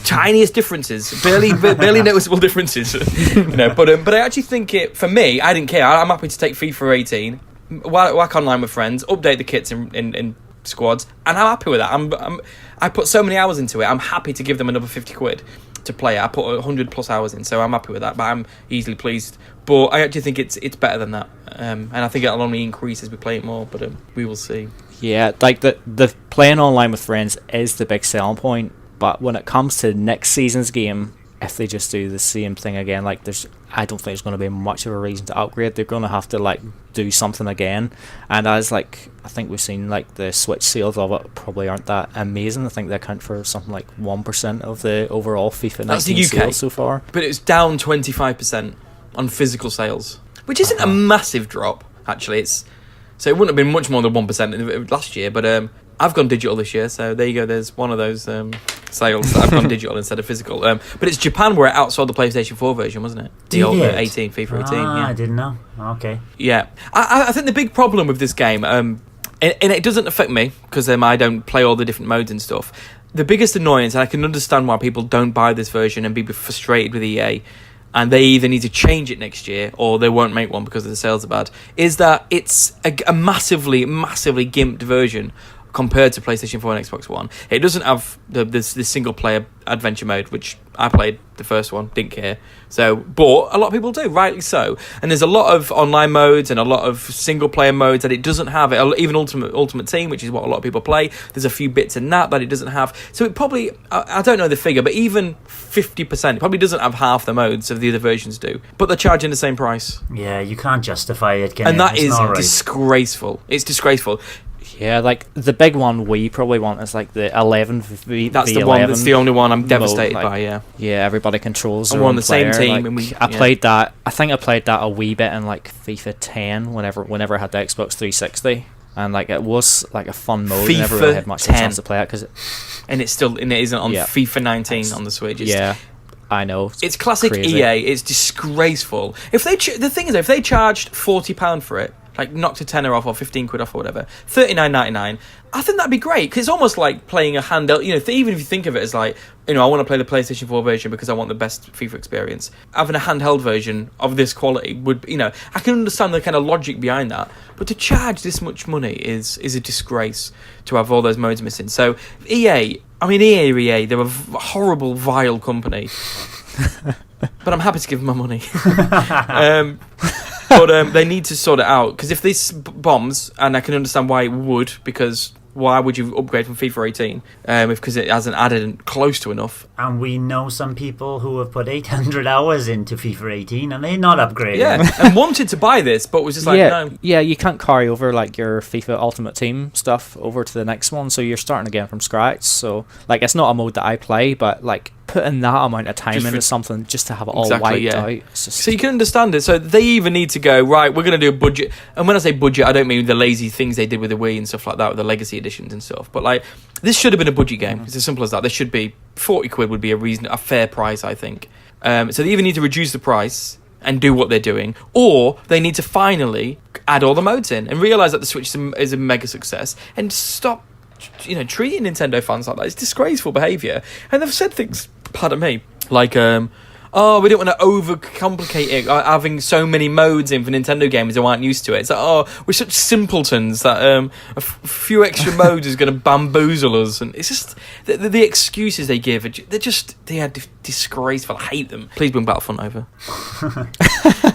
tiniest differences, barely noticeable differences. But I actually think for me, I didn't care. I'm happy to take FIFA 18, whack online with friends, update the kits in squads, and I'm happy with that. I put so many hours into it. I'm happy to give them another 50 quid to play it. I put 100 plus hours in, so I'm happy with that. But I'm easily pleased. But I actually think it's better than that, and I think it'll only increase as we play it more. But we will see. Yeah, like the playing online with friends is the big selling point. But when it comes to next season's game, if they just do the same thing again, like I don't think there's going to be much of a reason to upgrade. They're going to have to like do something again. And as like I think we've seen, like the Switch sales of it probably aren't that amazing. I think they account for something like 1% of the overall FIFA 19 sales so far. But it's down 25% on physical sales, which isn't a massive drop actually. So it wouldn't have been much more than 1% last year, but I've gone digital this year, so there you go. There's one of those sales that I've gone digital instead of physical. But it's Japan where it outsold the PlayStation 4 version, wasn't it? The old 18, FIFA 18. Yeah. I didn't know. Okay. Yeah. I think the big problem with this game, and it doesn't affect me, because I don't play all the different modes and stuff. The biggest annoyance, and I can understand why people don't buy this version and be frustrated with EA, and they either need to change it next year or they won't make one because the sales are bad, is that it's a massively, massively gimped version compared to PlayStation 4 and Xbox One. It doesn't have this single-player adventure mode, which I played the first one, didn't care. But a lot of people do, rightly so. And there's a lot of online modes and a lot of single-player modes that it doesn't have. Even Ultimate Team, which is what a lot of people play, there's a few bits in that it doesn't have. So it probably, I don't know the figure, but even 50%, it probably doesn't have half the modes of the other versions do. But they're charging the same price. Yeah, you can't justify it, can you? And that It's is not right. disgraceful. It's disgraceful. Yeah, like the big one we probably want is like the 11 v That's v11 the one. That's the only one I'm devastated mode, like, by. Yeah. Yeah, everybody controls. And we're on the same player. team, Like, and I played that. I think I played that a wee bit in like FIFA 10 whenever I had the Xbox 360, and like it was like a fun mode. I never really had much of a chance to play it and it isn't on Yeah. FIFA 19 on the Switch. Yeah, I know. It's classic crazy. EA. It's disgraceful. If the thing is, if they charged £40 for it, like knocked a tenner off or 15 quid off or whatever, $39.99, I think that'd be great, because it's almost like playing a handheld. Even if you think of it as like, I want to play the PlayStation 4 version because I want the best FIFA experience. Having a handheld version of this quality would, I can understand the kind of logic behind that, but to charge this much money is a disgrace to have all those modes missing. So EA, they're a horrible, vile company. But I'm happy to give them my money. But they need to sort it out, because if this bombs, and I can understand why it would, because why would you upgrade from FIFA 18 because it hasn't added close to enough? And we know some people who have put 800 hours into FIFA 18 and they're not upgrading. Yeah, and wanted to buy this, but was just like, no. Yeah, you can't carry over like your FIFA Ultimate Team stuff over to the next one, so you're starting again from scratch. So like, it's not a mode that I play, but like putting that amount of time into something just to have it all wiped out. It's just... So you can understand it. So they even need to go, right, we're going to do a budget. And when I say budget, I don't mean the lazy things they did with the Wii and stuff like that, with the legacy editions and stuff. But like, this should have been a budget game. It's as simple as that. There should be 40 quid would be a fair price, I think. So they either need to reduce the price and do what they're doing, or they need to finally add all the modes in and realise that the Switch is a mega success and stop treating Nintendo fans like that. It's disgraceful behaviour. And they've said things, pardon me, like, we don't want to overcomplicate it, having so many modes in for Nintendo games who aren't used to it. It's like, we're such simpletons that a few extra modes is going to bamboozle us. And it's just, the excuses they give, they are disgraceful. I hate them. Please bring Battlefront over.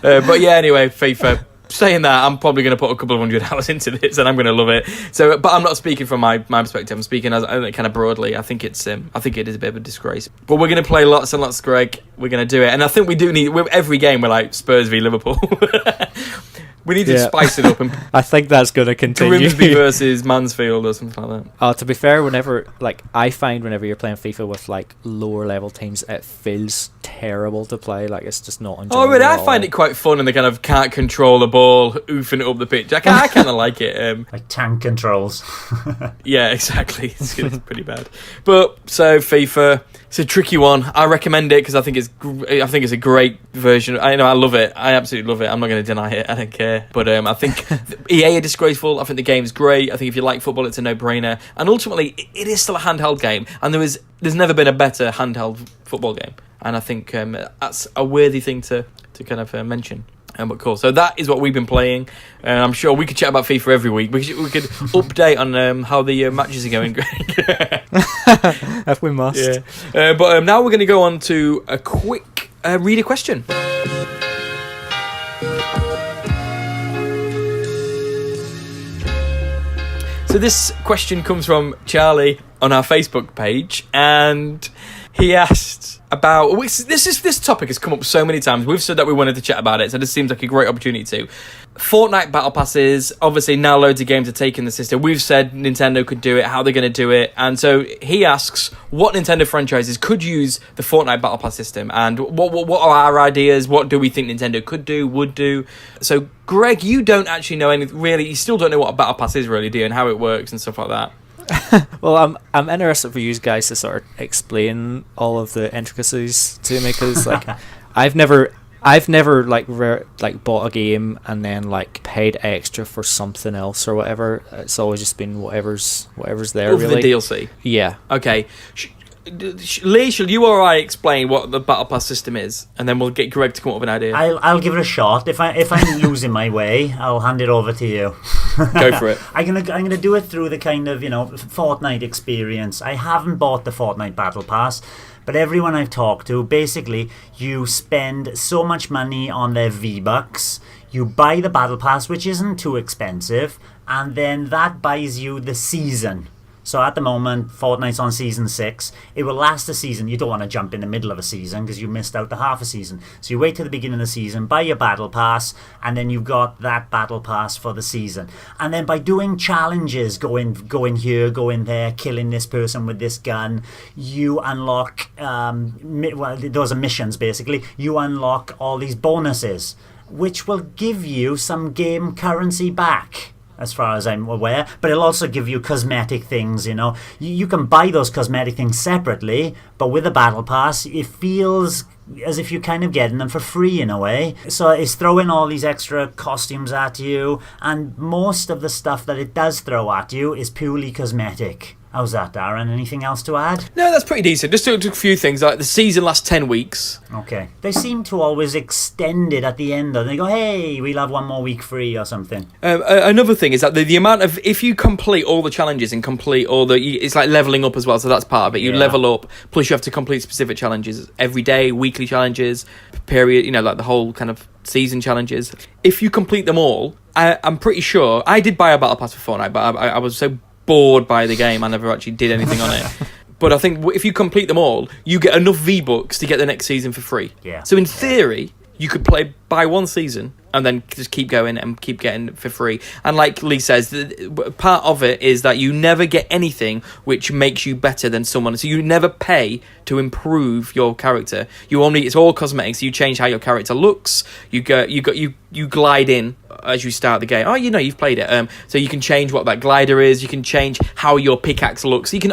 But yeah, anyway, FIFA. Saying that, I'm probably going to put a couple of 100 hours into this, and I'm going to love it. So, but I'm not speaking from my perspective. I'm speaking as kind of broadly. I think it is a bit of a disgrace. But we're going to play lots and lots, Greg. We're going to do it, and I think we do need. With every game, we're like Spurs v Liverpool. We need to spice it up. And I think that's going to continue. Grimsby versus Mansfield or something like that. To be fair, whenever you're playing FIFA with like lower level teams, it feels terrible to play. Like, it's just not enjoyable. Oh, really? I find it quite fun, and they kind of can't control the ball, oofing it up the pitch. I kind of like it. Like tank controls. Yeah, exactly. It's pretty bad. But so FIFA, it's a tricky one. I recommend it because I think it's a great version. I love it. I absolutely love it. I'm not going to deny it. I don't care. But I think EA are disgraceful. I think the game's great. I think if you like football, it's a no-brainer. And ultimately, it is still a handheld game. And there's never been a better handheld football game. And I think that's a worthy thing to kind of mention. But cool. So that is what we've been playing. I'm sure we could chat about FIFA every week. We could update on how the matches are going. If we must. Yeah. But now we're going to go on to a quick reader question. So this question comes from Charlie on our Facebook page, and He asked about this topic has come up so many times. We've said that we wanted to chat about it, so this seems like a great opportunity to. Fortnite battle passes, obviously now loads of games are taking the system. We've said Nintendo could do it, how they're going to do it, and so he asks what Nintendo franchises could use the Fortnite battle pass system, and what are our ideas? What do we think Nintendo could do, would do? So Greg, you don't actually know anything really. You still don't know what a battle pass is really, do you, and how it works and stuff like that. Well, I'm interested for you guys to sort of explain all of the intricacies to me, because like I've never like bought a game and then like paid extra for something else or whatever. It's always just been whatever's there. Other really. than DLC. Yeah. Okay. Lee, shall you or I explain what the battle pass system is, and then we'll get Greg to come up with an idea. I'll give it a shot. If I'm losing my way, I'll hand it over to you. Go for it. I'm gonna do it through the kind of Fortnite experience. I haven't bought the Fortnite battle pass, but everyone I've talked to, basically, you spend so much money on their V-Bucks, you buy the battle pass, which isn't too expensive, and then that buys you the season. So at the moment, Fortnite's on Season 6. It will last a season. You don't want to jump in the middle of a season because you missed out the half a season. So you wait till the beginning of the season, buy your Battle Pass, and then you've got that Battle Pass for the season. And then by doing challenges, going here, going there, killing this person with this gun, you unlock, those are missions basically, you unlock all these bonuses, which will give you some game currency back, as far as I'm aware, but it'll also give you cosmetic things, You can buy those cosmetic things separately, but with a battle pass, it feels as if you're kind of getting them for free in a way. So it's throwing all these extra costumes at you, and most of the stuff that it does throw at you is purely cosmetic. How's that, Darren? Anything else to add? No, that's pretty decent. Just a few things. Like the season lasts 10 weeks. Okay. They seem to always extend it at the end, and they go, hey, we'll have one more week free or something. Another thing is that the amount of, if you complete all the challenges and complete all it's like leveling up as well, so that's part of it. You level up, plus you have to complete specific challenges every day, weekly challenges, period, like the whole kind of season challenges. If you complete them all, I'm pretty sure, I did buy a battle pass for Fortnite, but I was so bored by the game, I never actually did anything on it. But I think if you complete them all, you get enough V-Bucks to get the next season for free. Yeah. So in theory, you could buy one season and then just keep going and keep getting it for free. And like Lee says, part of it is that you never get anything which makes you better than someone. So you never pay to improve your character. It's all cosmetics. You change how your character looks. You glide in as you start the game. Oh, you've played it. So you can change what that glider is. You can change how your pickaxe looks. You can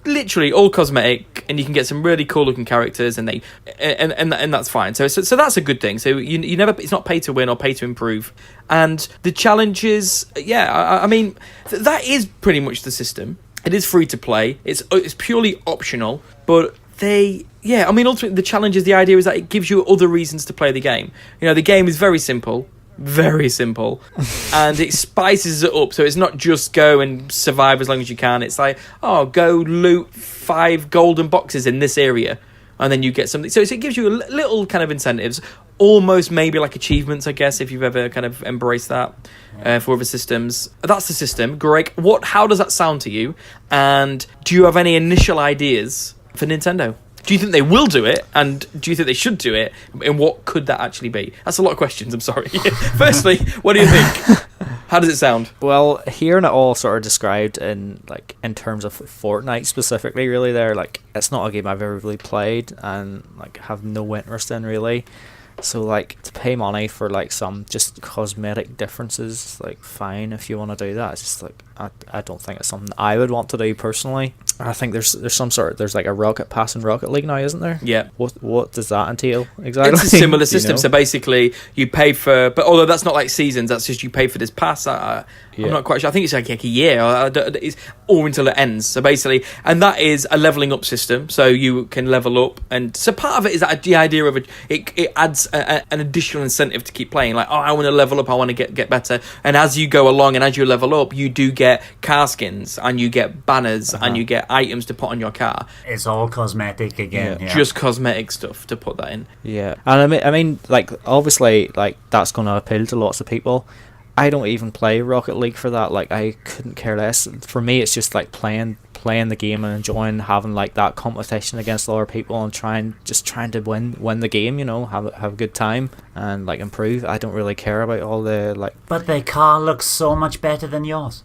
literally all cosmetic, and you can get some really cool looking characters, and that's fine. So that's a good thing. So you never, it's not pay to win or pay to improve. And the challenges, I mean, that is pretty much the system. It is free to play. It's purely optional, but ultimately the challenge is, the idea is that it gives you other reasons to play the game. The game is very simple, and it spices it up, so it's not just go and survive as long as you can. It's like, go loot 5 golden boxes in this area, and then you get something. So it gives you a little kind of incentives, almost maybe like achievements, I guess, if you've ever kind of embraced that for other systems. That's the system. Greg, how does that sound to you? And do you have any initial ideas for Nintendo? Do you think they will do it? And do you think they should do it? And what could that actually be? That's a lot of questions, I'm sorry. Firstly, what do you think? How does it sound? Well, hearing it all sort of described in terms of Fortnite specifically, really, it's not a game I've ever really played and have no interest in, really. So to pay money for some just cosmetic differences, fine if you want to do that. It's just I don't think it's something I would want to do personally. I think there's a Rocket Pass in Rocket League now, isn't there? Yeah. What does that entail exactly? It's a similar system. So basically, you pay for, but although that's not like seasons, that's just you pay for this pass. I'm not quite sure. I think it's like a year, or until it ends. So basically, and that is a leveling up system. So you can level up, and so part of it is that the idea of it adds an additional incentive to keep playing. I want to level up, I want to get better, and as you go along and as you level up, you do get car skins and you get banners and you get items to put on your car. It's all cosmetic again. Yeah. Just cosmetic stuff to put that in. Yeah, and I mean, obviously, that's going to appeal to lots of people. I don't even play Rocket League for that. I couldn't care less. For me, it's just playing playing the game and enjoying having like that competition against other people and trying to win the game, you know, have a good time and like improve. I don't really care about all the like. But their car looks so much better than yours.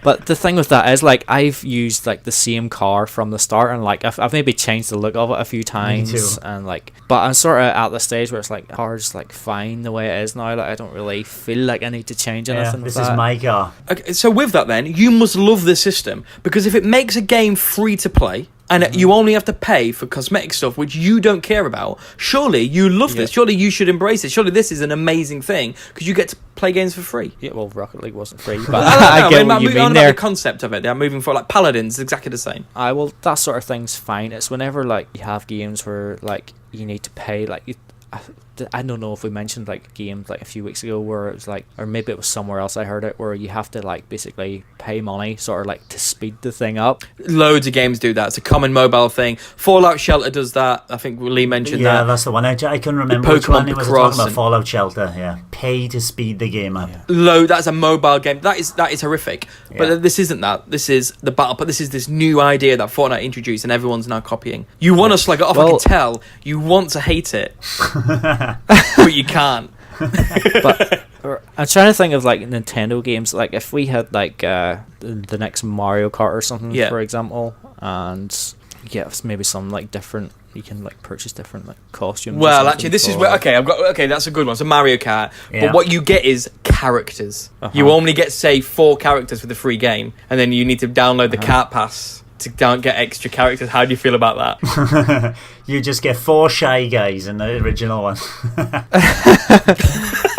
But the thing with that is like I've used like the same car from the start, and like I've maybe changed the look of it a few times. Me too. And like, but I'm sort of at the stage where it's like car's like fine the way it is now. Like I don't really feel like I need to change anything. This with is that. my car. Okay, so with that then, you must love this system, because if it makes a game free to play and you only have to pay for cosmetic stuff which you don't care about, surely you love this. Surely you should embrace it. Surely this is an amazing thing because you get to play games for free. Yeah, well, Rocket League wasn't free, but I get what you mean there. The concept of it. They're moving forward. Like Paladins, exactly the same. Well, that sort of thing's fine. It's whenever like you have games where like you need to pay, like I don't know if we mentioned like games like a few weeks ago where it was like, or maybe it was somewhere else I heard it, where you have to like basically pay money sort of like to speed the thing up. Loads of games do that. It's a common mobile thing. Fallout Shelter does that. I think Lee mentioned that. Yeah, that's the one. I couldn't remember which one it was. Talking about Fallout Shelter. Yeah, pay to speed the game up. That's a mobile game. That is horrific. Yeah. But this isn't that. This is the battle. But this is this new idea that Fortnite introduced, and everyone's now copying. You want to slag it off. I can tell. You want to hate it, but you can't. But I'm trying to think of like Nintendo games. Like if we had like the next Mario Kart or something, for example, and maybe some like different. You can like purchase different like costumes. Well, actually, this is where that's a good one. So Mario Kart, but what you get is characters. You only get say 4 characters for the free game, and then you need to download the Kart Pass to get extra characters. How do you feel about that? You just get 4 Shy Guys in the original one.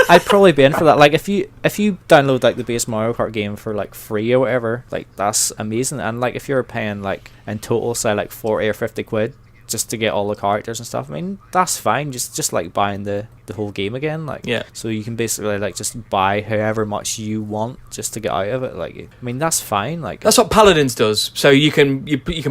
I'd probably be in for that. Like if you download like the base Mario Kart game for like free or whatever, like that's amazing. And like if you're paying like in total say like 40 or 50 quid just to get all the characters and stuff, I mean that's fine. Just like buying the whole game again, like so you can basically like just buy however much you want just to get out of it. Like I mean that's fine. Like that's what Paladins does. So you can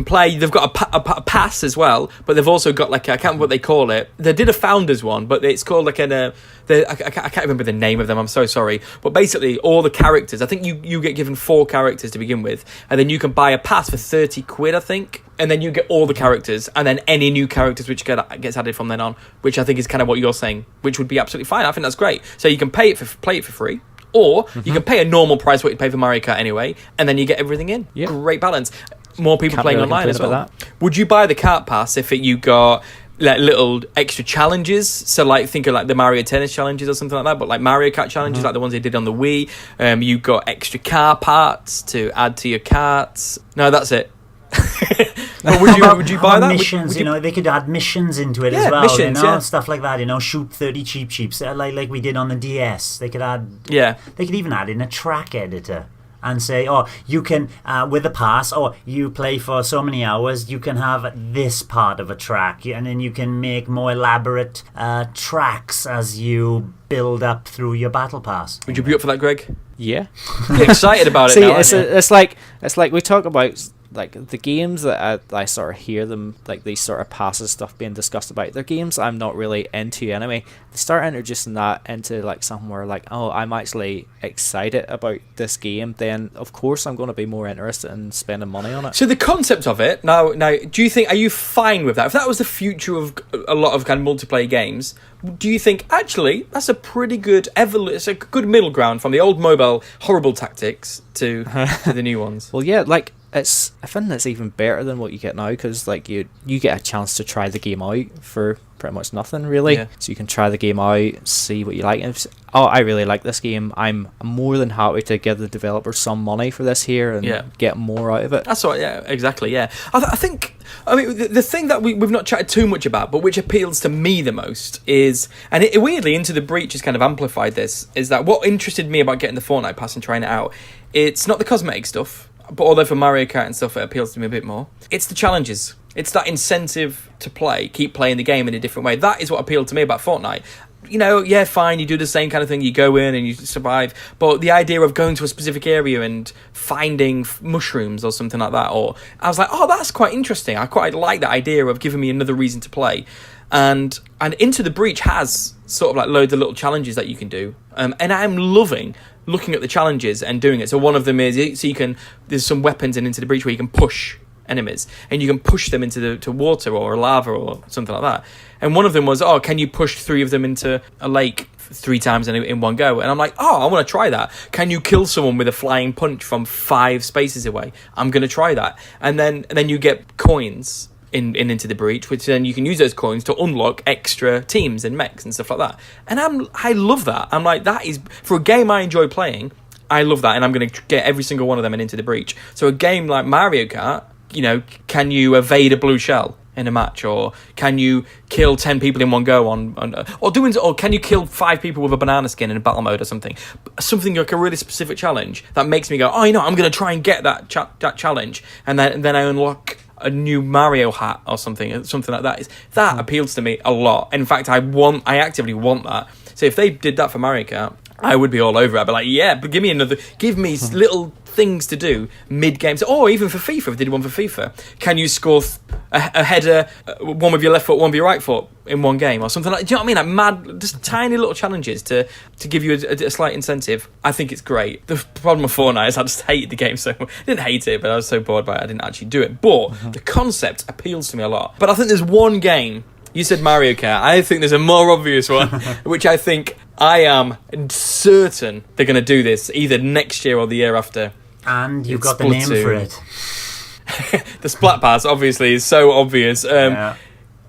play. They've got a pass as well, but they've also got like I can't remember what they call it. They did a founders one, but it's called like I can't remember the name of them. I'm so sorry. But basically all the characters. I think you get given 4 characters to begin with, and then you can buy a pass for 30 quid, I think, and then you get all the characters, and then any new characters which gets added from then on, which I think is kind of what you're saying, which would be absolutely fine. I think that's great. So you can play it for free, or you can pay a normal price what you pay for Mario Kart anyway, and then you get everything in. Yeah. Great balance. More people playing online as well. That. Would you buy the Kart Pass if you got like little extra challenges? So like think of like the Mario Tennis challenges or something like that, but like Mario Kart challenges like the ones they did on the Wii. You got extra car parts to add to your karts. No, that's it. Would you buy that? Missions, you know, they could add missions into it as well. Missions, stuff like that. You know, shoot 30 cheap sheeps like we did on the DS. They could add. They could even add in a track editor and say, you can with a pass, you play for so many hours, you can have this part of a track, and then you can make more elaborate tracks as you build up through your battle pass. Would you be up for that, Greg? Yeah. Get excited about it. See, now, it's like we talk about. Like the games that I sort of hear them like these sort of passes stuff being discussed about, they're games I'm not really into anyway. They start introducing that into like somewhere like I'm actually excited about this game, then of course I'm going to be more interested in spending money on it. So the concept of it now, do you think, are you fine with that? If that was the future of a lot of kind of multiplayer games, do you think actually that's a pretty good it's a good middle ground from the old mobile horrible tactics to the new ones? Well, yeah, like I think that's even better than what you get now, because like you get a chance to try the game out for pretty much nothing really. So you can try the game out, see what you like, and I really like this game, I'm more than happy to give the developers some money for this here and get more out of it. That's right. Exactly. I think the thing that we've not chatted too much about, but which appeals to me the most is, and it weirdly Into the Breach has kind of amplified this, is that what interested me about getting the Fortnite Pass and trying it out, it's not the cosmetic stuff, but although for Mario Kart and stuff it appeals to me a bit more, it's the challenges. It's that incentive to keep playing the game in a different way. That is what appealed to me about Fortnite. You know, fine, you do the same kind of thing, you go in and you survive, but the idea of going to a specific area and finding mushrooms or something like that, or I was like, that's quite interesting. I quite like that idea of giving me another reason to play. and Into the Breach has sort of like loads of little challenges that you can do, and I'm loving looking at the challenges and doing it. So one of them is, there's some weapons in Into the Breach where you can push enemies, and you can push them into to water or lava or something like that. And one of them was, can you push 3 of them into a lake 3 times in one go? And I'm like, I want to try that. Can you kill someone with a flying punch from 5 spaces away? I'm going to try that. And then you get coins in Into the Breach, which then you can use those coins to unlock extra teams and mechs and stuff like that. And I love that. I'm like, that is, for a game I enjoy playing, I love that, and I'm going to get every single one of them in Into the Breach. So a game like Mario Kart, can you evade a blue shell in a match, or can you kill 10 people in one go or can you kill 5 people with a banana skin in a battle mode or something like a really specific challenge that makes me go, I'm going to try and get that challenge, and then I unlock a new Mario hat or something like that. That appeals to me a lot. In fact, I actively want that. So if they did that for Mario Kart, I would be all over it. I'd be like, yeah, but give me little things to do mid-games, or even for FIFA, if they did one for FIFA. Can you score a header, one with your left foot, one with your right foot in one game, or something like, do you know what I mean? Like mad, just tiny little challenges to give you a slight incentive. I think it's great. The problem with Fortnite is I just hated the game so much. I didn't hate it, but I was so bored by it, I didn't actually do it. But the concept appeals to me a lot. But I think there's one game, you said Mario Kart, I think there's a more obvious one, which I think I am certain they're going to do this either next year or the year after. And you've got the name for it. The Splat Pass, obviously, is so obvious.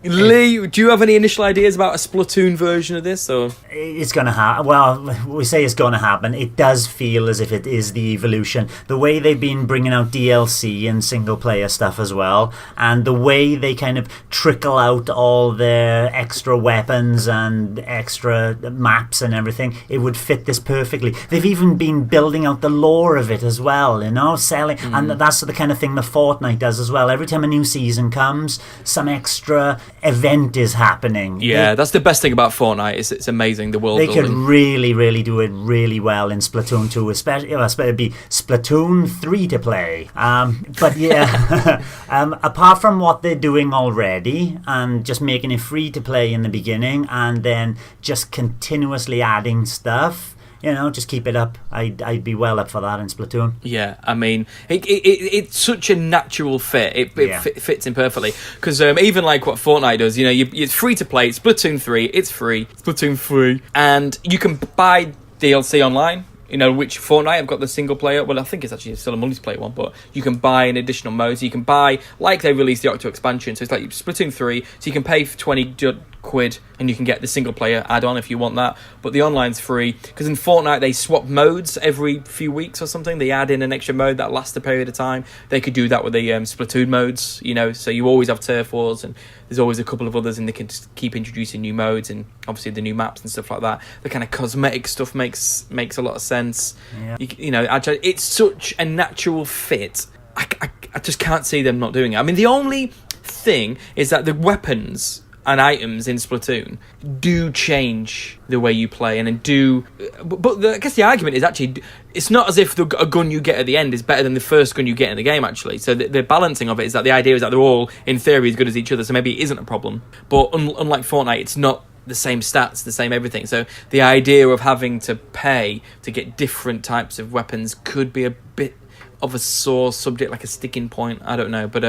Lee, do you have any initial ideas about a Splatoon version of this? Or it's going to happen. Well, we say it's going to happen. It does feel as if it is the evolution. The way they've been bringing out DLC and single-player stuff as well, and the way they kind of trickle out all their extra weapons and extra maps and everything, it would fit this perfectly. They've even been building out the lore of it as well, selling. And that's the kind of thing that Fortnite does as well. Every time a new season comes, some extra event is happening. Yeah, that's the best thing about Fortnite. It's amazing, the world they building. could really do it really well in Splatoon 2, especially it'd be Splatoon 3 to play. But yeah, apart from what they're doing already and just making it free to play in the beginning and then just continuously adding stuff, just keep it up. I'd be well up for that in Splatoon. Yeah, I mean, it's such a natural fit. It fits in perfectly. Because even like what Fortnite does, it's free to play. Splatoon 3, it's free. Splatoon 3. And you can buy DLC online. Which Fortnite have got the single player. Well, I think it's actually still a multiplayer one, but you can buy an additional mode. So you can buy, like they released the Octo expansion. So it's like Splatoon 3. So you can pay for 20 quid and you can get the single player add-on if you want that. But the online's free. Because in Fortnite, they swap modes every few weeks or something. They add in an extra mode that lasts a period of time. They could do that with the Splatoon modes, So you always have turf wars, and there's always a couple of others, and they can just keep introducing new modes and obviously the new maps and stuff like that. The kind of cosmetic stuff makes a lot of sense. Yeah. Actually, it's such a natural fit. I just can't see them not doing it. I mean, the only thing is that the weapons and items in Splatoon do change the way you play, but I guess the argument is actually it's not as if a gun you get at the end is better than the first gun you get in the game, actually. So the balancing of it is that the idea is that they're all in theory as good as each other, so maybe it isn't a problem. But unlike Fortnite, it's not the same stats, the same everything. So the idea of having to pay to get different types of weapons could be a bit of a sore subject, like a sticking point. I don't know, but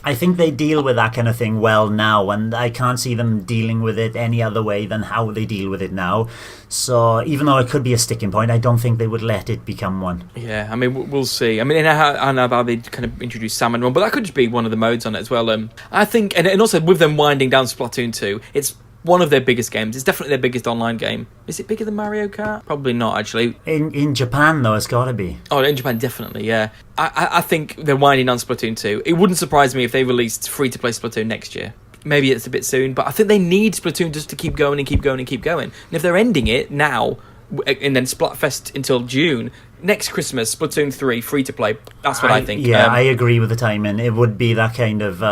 I think they deal with that kind of thing well now, and I can't see them dealing with it any other way than how they deal with it now. So even though it could be a sticking point, I don't think they would let it become one. Yeah, I mean, we'll see. I mean, I know how they kind of introduce Salmon Run, but that could just be one of the modes on it as well. I think, and also with them winding down Splatoon 2, it's one of their biggest games. It's definitely their biggest online game. Is it bigger than Mario Kart? Probably not, actually. In Japan, though, it's got to be. Oh, in Japan, definitely, yeah. I think they're winding down Splatoon 2. It wouldn't surprise me if they released free-to-play Splatoon next year. Maybe it's a bit soon, but I think they need Splatoon just to keep going and keep going and keep going. And if they're ending it now, and then Splatfest until June, next Christmas, Splatoon 3, free-to-play, that's what I think. Yeah, I agree with the timing. It would be that kind of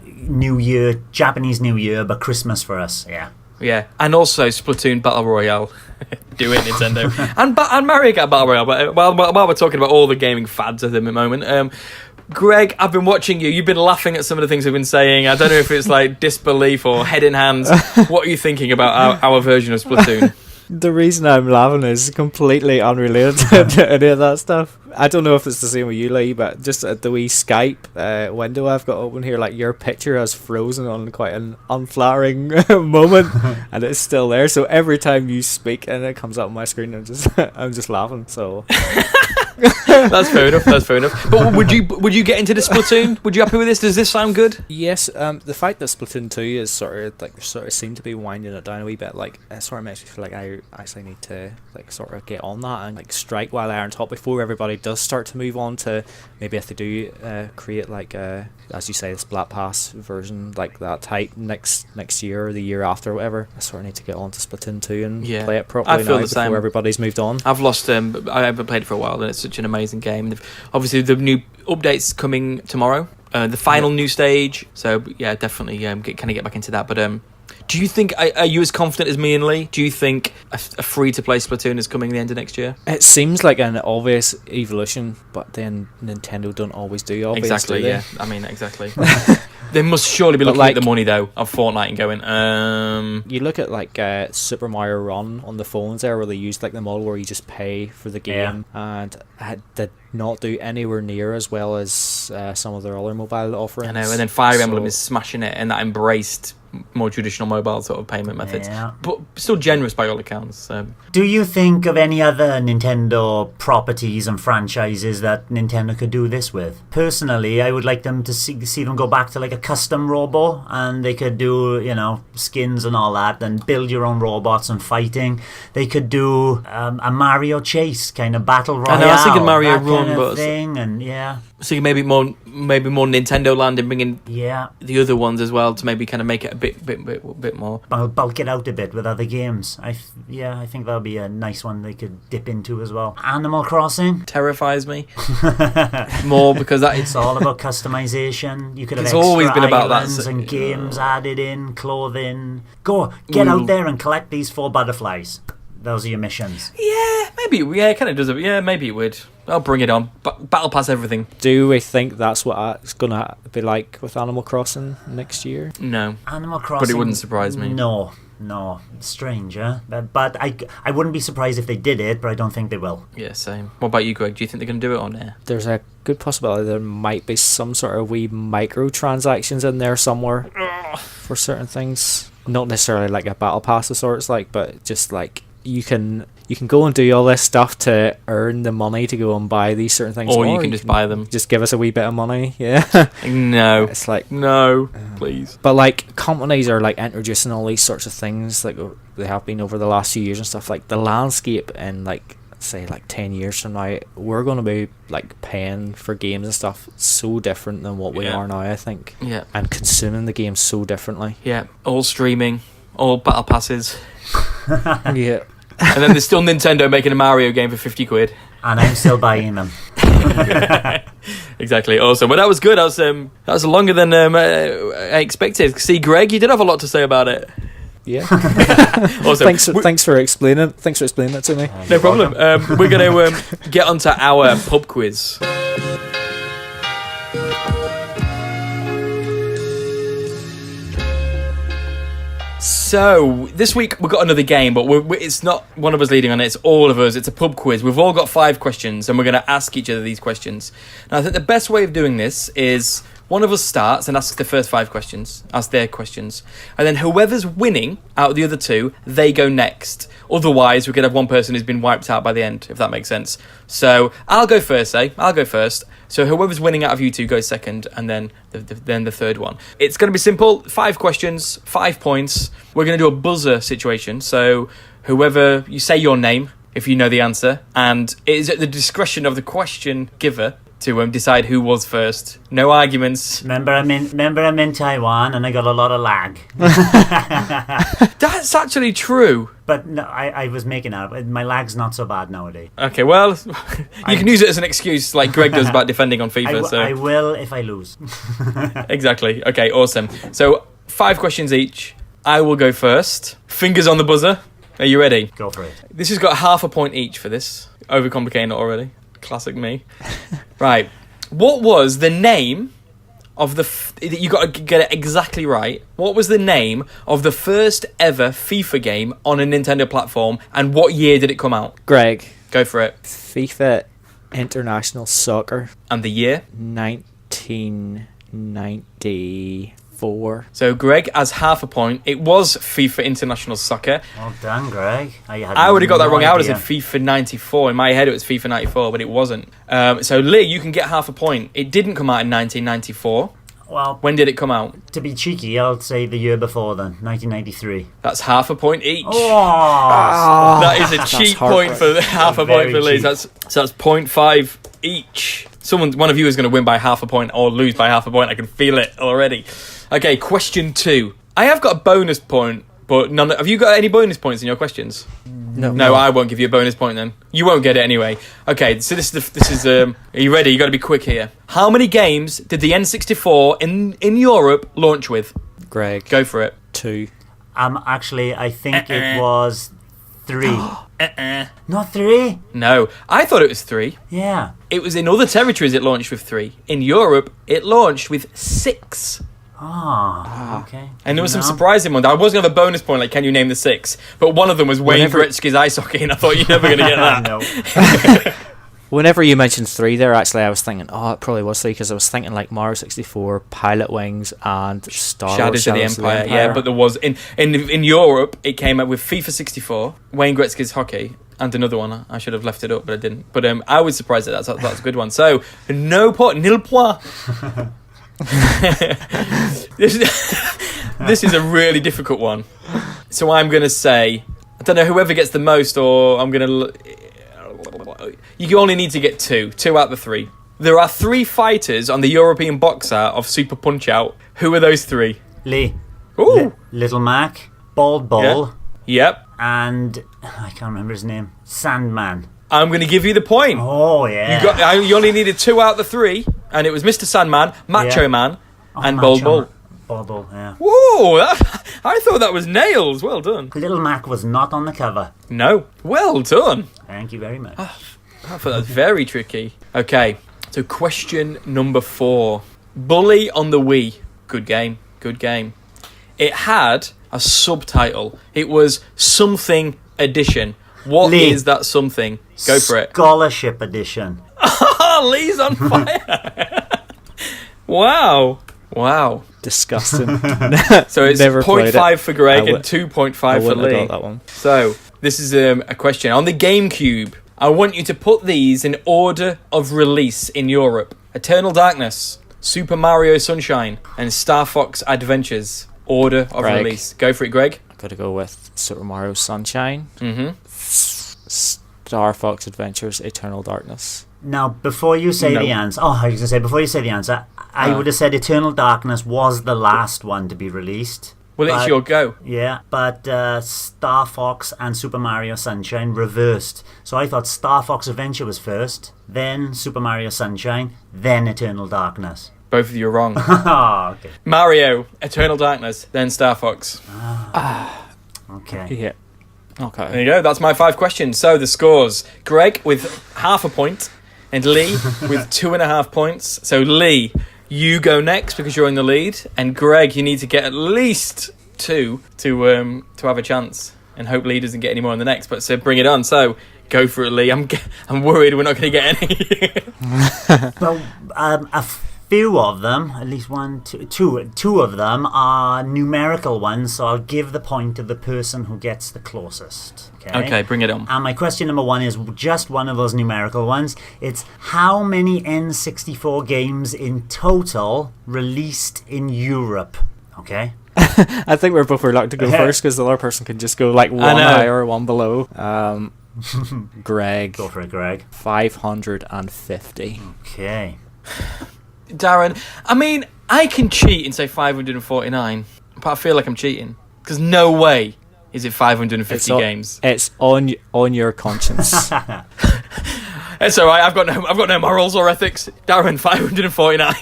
New Year, Japanese New Year, but Christmas for us, yeah. Yeah, and also Splatoon Battle Royale. Do it, Nintendo. and Mario Kart Battle Royale. But while we're talking about all the gaming fads at the moment, Greg, I've been watching you. You've been laughing at some of the things I've been saying. I don't know if it's like disbelief or head in hands. What are you thinking about our version of Splatoon? The reason I'm laughing is completely unrelated to any of that stuff. I don't know if it's the same with you, Lee, but just at the wee Skype window I've got open here, like your picture has frozen on quite an unflattering moment, and it's still there. So every time you speak and it comes up on my screen, I'm just laughing. So That's fair enough. But would you get into the Splatoon? Would you happy with this? Does this sound good? yes, the fact that Splatoon 2 is sort of seem to be winding it down a wee bit, like it sort of makes me feel like I actually need to like sort of get on that and like strike while iron's hot before everybody does start to move on to maybe if they do create like as you say, this Black Pass version like that type next year or the year after or whatever. I sort of need to get on to Splatoon 2 and play it properly now before everybody's moved on. I've lost I haven't played it for a while, and it's such an amazing game. Obviously the new update's coming tomorrow, the final new stage, so yeah, definitely get back into that. But do you think, are you as confident as me and Lee? Do you think a free-to-play Splatoon is coming the end of next year? It seems like an obvious evolution, but then Nintendo don't always do obvious. Exactly, do they? yeah. I mean, exactly. They must surely be looking at the money, though, of Fortnite and going, You look at, like, Super Mario Run on the phones there, where they used, like, the model where you just pay for the game, and it did not do anywhere near as well as some of their other mobile offerings. I know, and then Fire Emblem is smashing it, and that embraced more traditional mobile sort of payment methods, but still generous by all accounts. So. Do you think of any other Nintendo properties and franchises that Nintendo could do this with? Personally, I would like them to see them go back to like a custom robot, and they could do, skins and all that, and build your own robots and fighting. They could do a Mario Chase kind of battle royale. I know, I was thinking Mario Run, kind of but thing, and so you maybe more Nintendo Land and bring in the other ones as well to maybe kind of make it a bit more. Bulk it out a bit with other games. I think that would be a nice one they could dip into as well. Animal Crossing terrifies me more because it's all about customization. You could have always been about that and games added in, clothing. Get out there and collect these 4 butterflies. Those are your missions. Yeah, maybe. Yeah, it kind of does it. Yeah, maybe it would. I'll bring it on. Battle Pass everything. Do we think that's what it's going to be like with Animal Crossing next year? No. Animal Crossing. But it wouldn't surprise me. No. Strange, huh? But I wouldn't be surprised if they did it, but I don't think they will. Yeah, same. What about you, Greg? Do you think they're going to do it on there? There's a good possibility there might be some sort of wee microtransactions in there somewhere for certain things. Not necessarily like a Battle Pass of sorts, but just like you can go and do all this stuff to earn the money to go and buy these certain things, or you can just buy them. Just give us a wee bit of money. No, it's like no, please. But like companies are like introducing all these sorts of things, like they have been over the last few years and stuff. Like the landscape in like say like 10 years from now, we're going to be like paying for games and stuff so different than what we are now, I think. Yeah, and consuming the games so differently. Yeah, all streaming, all battle passes. Yeah. And then there's still Nintendo making a Mario game for 50 quid. And I'm still buying them. Exactly, awesome. Well, that was good. That was longer than I expected. See, Greg, you did have a lot to say about it. Yeah. Awesome. Thanks for explaining it to me. No problem. We're going to get onto our pub quiz. So, this week we've got another game, but it's not one of us leading on it, it's all of us. It's a pub quiz. We've all got 5 questions, and we're going to ask each other these questions. Now, I think the best way of doing this is one of us starts and asks the first 5 questions, ask their questions, and then whoever's winning out of the other 2, they go next. Otherwise, we could have one person who's been wiped out by the end, if that makes sense. So, I'll go first, I'll go first. So whoever's winning out of you 2 goes second, and then the third one. It's going to be simple. 5 questions, 5 points. We're going to do a buzzer situation. So whoever, you say your name if you know the answer, and it is at the discretion of the question giver to decide who was first. No arguments. Remember I'm in Taiwan and I got a lot of lag. That's actually true. But no, I was making out. My lag's not so bad nowadays. Okay, well, you can use it as an excuse like Greg does about defending on FIFA. I will if I lose. Exactly. Okay, awesome. So 5 questions each. I will go first. Fingers on the buzzer. Are you ready? Go for it. This has got half a point each for this. Overcomplicating it already. Classic me. Right. What was the name of you got to get it exactly right. What was the name of the first ever FIFA game on a Nintendo platform, and what year did it come out? Greg. Go for it. FIFA International Soccer. And the year? 1994. So Greg has half a point. It was FIFA International Soccer. Well done, Greg. I would have got that wrong. I would have said FIFA 94. In my head it was FIFA 94, but it wasn't. So Lee, you can get half a point. It didn't come out in 1994. Well, when did it come out? To be cheeky, I'll say the year before then, 1993. That's half a point each. Oh, that is a cheap point for half a point for Lee. That's 0.5 each. One of you is going to win by half a point or lose by half a point. I can feel it already. Okay, question 2. I have got a bonus point, but none. Have you got any bonus points in your questions? No, I won't give you a bonus point then. You won't get it anyway. Okay, so this is. Are you ready? You got to be quick here. How many games did the N64 in Europe launch with? Greg, go for it. 2. Actually, I think it was 3. Not 3? No, I thought it was 3. Yeah. It was in other territories. It launched with 3. In Europe, it launched with 6. Okay. And there was some surprising ones. I was going to have a bonus point, like, can you name the 6? But one of them was Wayne Gretzky's ice hockey, and I thought you're never going to get that. No. Whenever you mentioned 3 there, actually, I was thinking, it probably was 3, because I was thinking, like, Mario 64, Pilot Wings, and Shadows of the Empire. Yeah, but there was... In Europe, it came out with FIFA 64, Wayne Gretzky's hockey, and another one. I should have left it up, but I didn't. But I was surprised that that's a good one. So, nil point. This is a really difficult one. So I'm going to say, I don't know, whoever gets the most, or I'm going to... You only need to get 2 out of the 3. There are 3 fighters on the European box art of Super Punch-Out. Who are those 3? Lee. Ooh. Little Mac, Bald Bull. Yep. And I can't remember his name. Sandman. I'm going to give you the point. Oh, yeah. You only needed 2 out of the 3, and it was Mr. Sandman, Macho Man, and Bald Bull. Bald Bull, yeah. Whoa! I thought that was nails. Well done. Little Mac was not on the cover. No. Well done. Thank you very much. I thought that was very tricky. Okay, so question number 4. Bully on the Wii. Good game. It had a subtitle. It was Something Edition. What is that something? Go for it. Scholarship Edition. Lee's on fire. Wow. Disgusting. So it's 0.5 for Greg and 2.5 for Lee. Got that one. So this is a question. On the GameCube, I want you to put these in order of release in Europe. Eternal Darkness, Super Mario Sunshine, and Star Fox Adventures. Order of release. Go for it, Greg. I've got to go with Super Mario Sunshine. Mm-hmm. Star Fox Adventures, Eternal Darkness. Now, before you say the answer... I was going to say, before you say the answer, I would have said Eternal Darkness was the last one to be released. Well, it's your go. Yeah, but Star Fox and Super Mario Sunshine reversed. So I thought Star Fox Adventure was first, then Super Mario Sunshine, then Eternal Darkness. Both of you are wrong. Okay. Mario, Eternal Darkness, then Star Fox. Okay. Yeah. Okay. There you go. That's my 5 questions. So the scores: Greg with half a point, and Lee with 2.5 points. So Lee, you go next because you're in the lead, and Greg, you need to get at least 2 to have a chance, and hope Lee doesn't get any more in the next. But so bring it on. So go for it, Lee. I'm worried we're not going to get any. Well, a few of them, at least two of them are numerical ones, so I'll give the point to the person who gets the closest. Okay, bring it on. And my question number 1 is just one of those numerical ones. It's how many N64 games in total released in Europe? Okay. I think we're both reluctant to go first because the other person can just go like 1 higher or 1 below. Greg. Go for it, Greg. 550. Okay. Darren, I mean, I can cheat and say 549, but I feel like I'm cheating because no way is it 550 games. It's on your conscience. It's all right. I've got no morals or ethics. Darren, 549.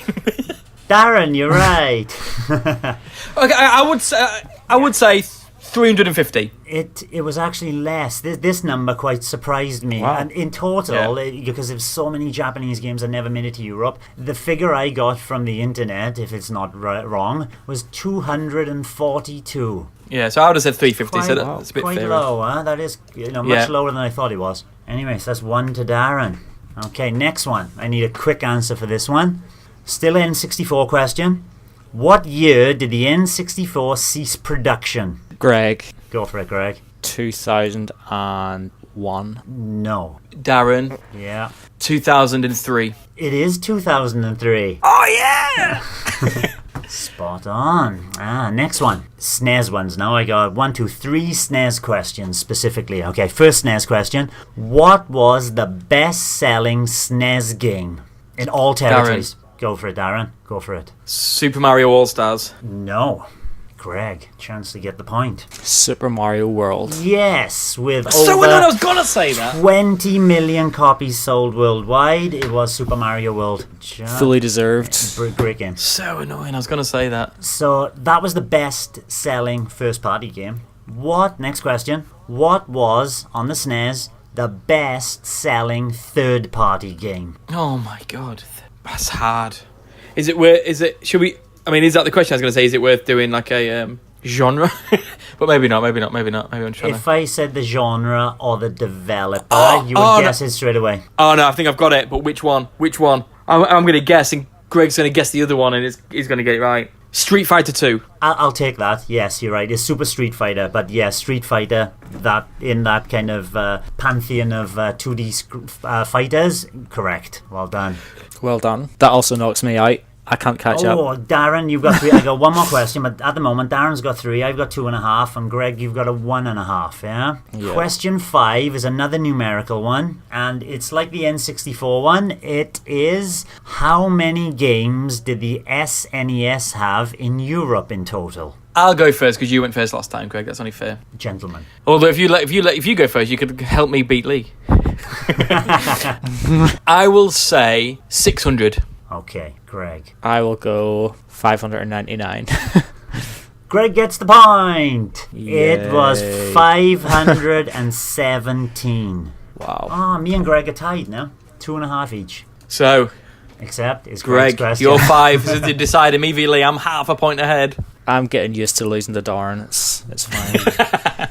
Darren, you're right. Okay, I would say 350. It was actually less. This number quite surprised me. Wow. And in total, because there's so many Japanese games that never made it to Europe, the figure I got from the internet, if it's not wrong, was 242. Yeah, so I would have said 350. So Quite- that's a bit quite fairer. low, huh? That is much lower than I thought it was. Anyways, that's 1 to Darren. Okay, next one. I need a quick answer for this one. Still N64 question. What year did the N64 cease production? Greg, Go for it, Greg. 2001. No. Darren, Yeah. 2003. It is 2003. Oh, yeah! Spot on. Next one. SNES ones now. I got 1, 2, 3 SNES questions specifically. Okay, first SNES question. What was the best-selling SNES game in all territories? Go for it, Darren. Go for it. Super Mario All-Stars. No. Greg, chance to get the point. Super Mario World. Yes, with So I over was going to say that. 20 million copies sold worldwide. It was Super Mario World. Fully deserved. Great game. So annoying. I was going to say that. So that was the best-selling first-party game. Next question. What was, on the SNES, the best-selling third-party game? Oh, my God. That's hard. Is it, should we, I mean, is that the question I was going to say? Is it worth doing like a genre? But maybe not. Maybe I'm trying If I said the genre or the developer, you would no. guess it straight away. Oh, no, I think I've got it. But which one? I'm going to guess, and Greg's going to guess the other one, and he's going to get it right. Street Fighter 2. I'll take that. Yes, you're right. It's Super Street Fighter, but yes, Street Fighter. That in that kind of pantheon of 2D fighters. Correct. Well done. Well done. That also knocks me out. I can't catch up. Oh, Darren, you've got 3. I got one more question, but at the moment, Darren's got 3. I've got 2.5, and Greg, you've got a 1.5. Yeah. Question 5 is another numerical one, and it's like the N64 one. It is: how many games did the SNES have in Europe in total? I'll go first because you went first last time, Greg. That's only fair. Gentlemen. Although if you go first, you could help me beat Lee. I will say 600. Okay, Greg. I will go 599. Greg gets the point. Yay. It was 517. Wow. Oh, me and Greg are tied now. 2.5 each. So, Except it's Greg's Greg, question. you're 5. So to decide immediately, I'm half a point ahead. I'm getting used to losing to Darren. It's fine.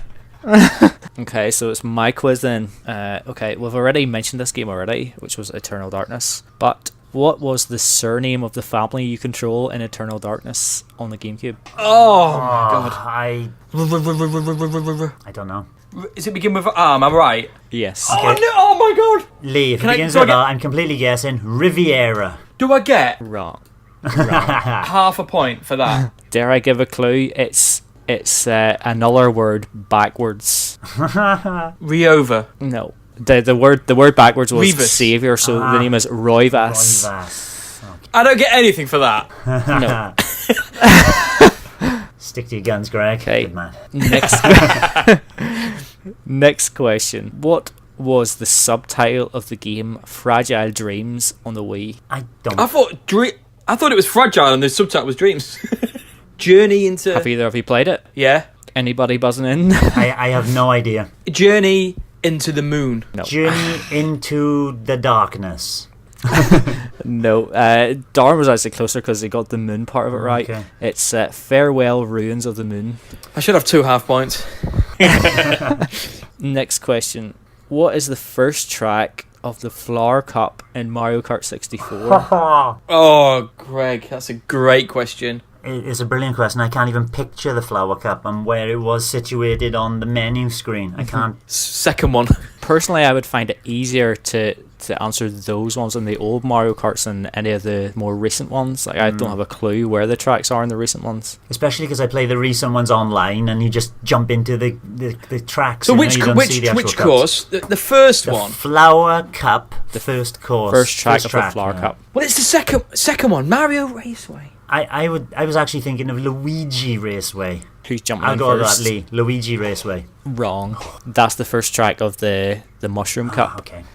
Okay, so it's my quiz then. Okay, we've already mentioned this game already, which was Eternal Darkness. But what was the surname of the family you control in Eternal Darkness on the GameCube? Oh, my God. I don't know. Does it begin with am I right? Yes. Oh, no. Oh, my God. Lee, if it Can I- begins do I with get- I'm completely guessing. Riviera. Do I get Wrong. half a point for that? Dare I give a clue? It's another word backwards. Riova. No. The word backwards was Revis. savior, so the name is Roivas. Roivas. Okay. I don't get anything for that. No. Stick to your guns, Greg. Okay. Good man. Next question. What was the subtitle of the game Fragile Dreams on the Wii? I don't. I thought it was Fragile and the subtitle was Dreams. Journey into... Have either of you played it? Yeah. Anybody buzzing in? I have no idea. Journey into the Moon. No. Journey into the darkness. No. Darren was actually closer because he got the moon part of it right. Okay. It's Farewell Ruins of the Moon. I should have 2 half points. Next question. What is the first track of the Flower Cup in Mario Kart 64? Oh, Greg, that's a great question. It's a brilliant question. I can't even picture the flower cup and where it was situated on the menu screen. I can't. Second one. Personally, I would find it easier to answer those ones in the old Mario Karts than any of the more recent ones. Like I don't have a clue where the tracks are in the recent ones. Especially because I play the recent ones online and you just jump into the tracks. So you know, which you don't see the actual which cups. course? The first The one. flower cup, the first course. First track of the Flower yeah. Cup. Well, it's the second one. Mario Raceway. I was actually thinking of Luigi Raceway. Who's jumping I'll in go with first? that, Lee. Luigi Raceway. Wrong. That's the first track of the Mushroom Cup. Okay.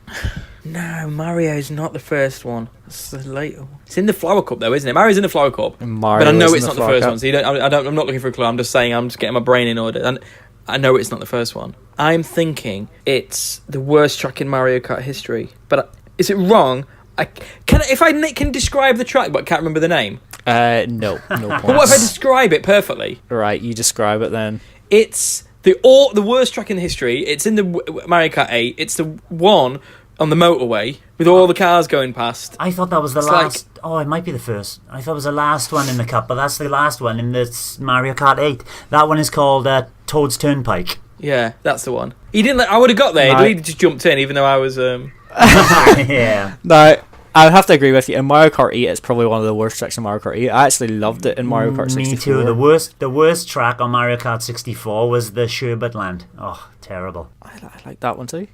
No, Mario's not the first one. It's the later one. It's in the Flower Cup, though, isn't it? Mario's in the Flower Cup. Mario but I know is in it's not the Flower first Cup. one, so I'm not looking for a clue. I'm just saying, I'm just getting my brain in order. And I know it's not the first one. I'm thinking it's the worst track in Mario Kart history. But is it wrong? If I can describe the track but can't remember the name? No points. But what if I describe it perfectly? Right, you describe it then. It's the worst track in history. It's in the Mario Kart 8. It's the one on the motorway with all the cars going past. I thought that was the It's last. Oh, it might be the first. I thought it was the last one in the cup, but that's the last one in this Mario Kart 8. That one is called Toad's Turnpike. Yeah, that's the one. He didn't. I would have got there. He just jumped in, even though I was. Yeah. No, I would have to agree with you. In Mario Kart 8, it's probably one of the worst tracks in Mario Kart 8. I actually loved it in Mario Kart 64. Me too. The worst track on Mario Kart 64 was the Sherbet Land. Oh, terrible. I like that one too.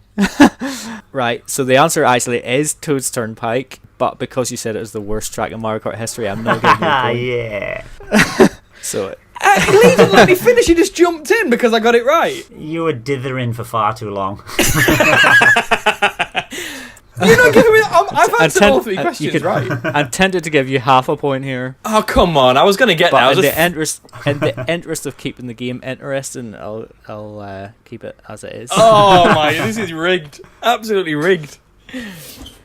Right, so the answer actually is Toad's Turnpike, but because you said it was the worst track in Mario Kart history, I'm not giving you a point. Yeah. So Lee didn't let me finish. He just jumped in because I got it right. You were dithering for far too long. You're not giving me. I've answered all three questions right. I'm tempted to give you half a point here, Oh come on! I was going to get but that. in the interest of keeping the game interesting, I'll keep it as it is. Oh my! This is rigged. Absolutely rigged.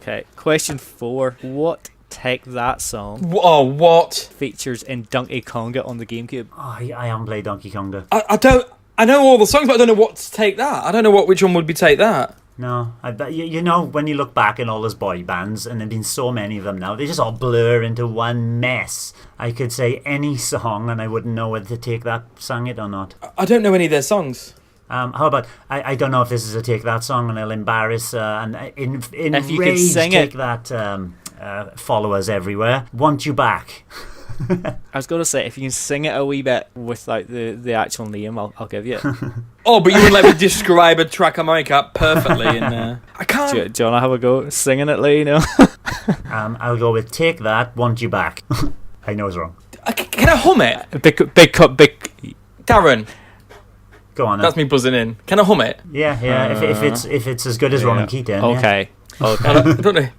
Okay, question 4. What Take That song Oh what? features in Donkey Konga on the GameCube? Oh, I haven't played Donkey Konga. I don't. I know all the songs, but I don't know what to take that. I don't know which one would be Take That. No, I bet you know when you look back in all those boy bands, and there've been so many of them now, they just all blur into one mess. I could say any song, and I wouldn't know whether to Take That sang it or not. I don't know any of their songs. How about I don't know if this is a Take That song, and I'll embarrass and in If you could rage sing Take it. That followers everywhere. Want You Back. I was going to say, if you can sing it a wee bit without the actual name, I'll give you it. Oh, but you wouldn't let me describe a track on Mario Kart perfectly, and I can't. Do you want to have a go singing it, Lee? No. I'll go with Take That, Want You Back. I know it's wrong. Can I hum it? big. Darren, Go on. Then. that's me buzzing in. Can I hum it? Yeah. If it's as good as Ronan Keating. Yeah. Okay. I don't know.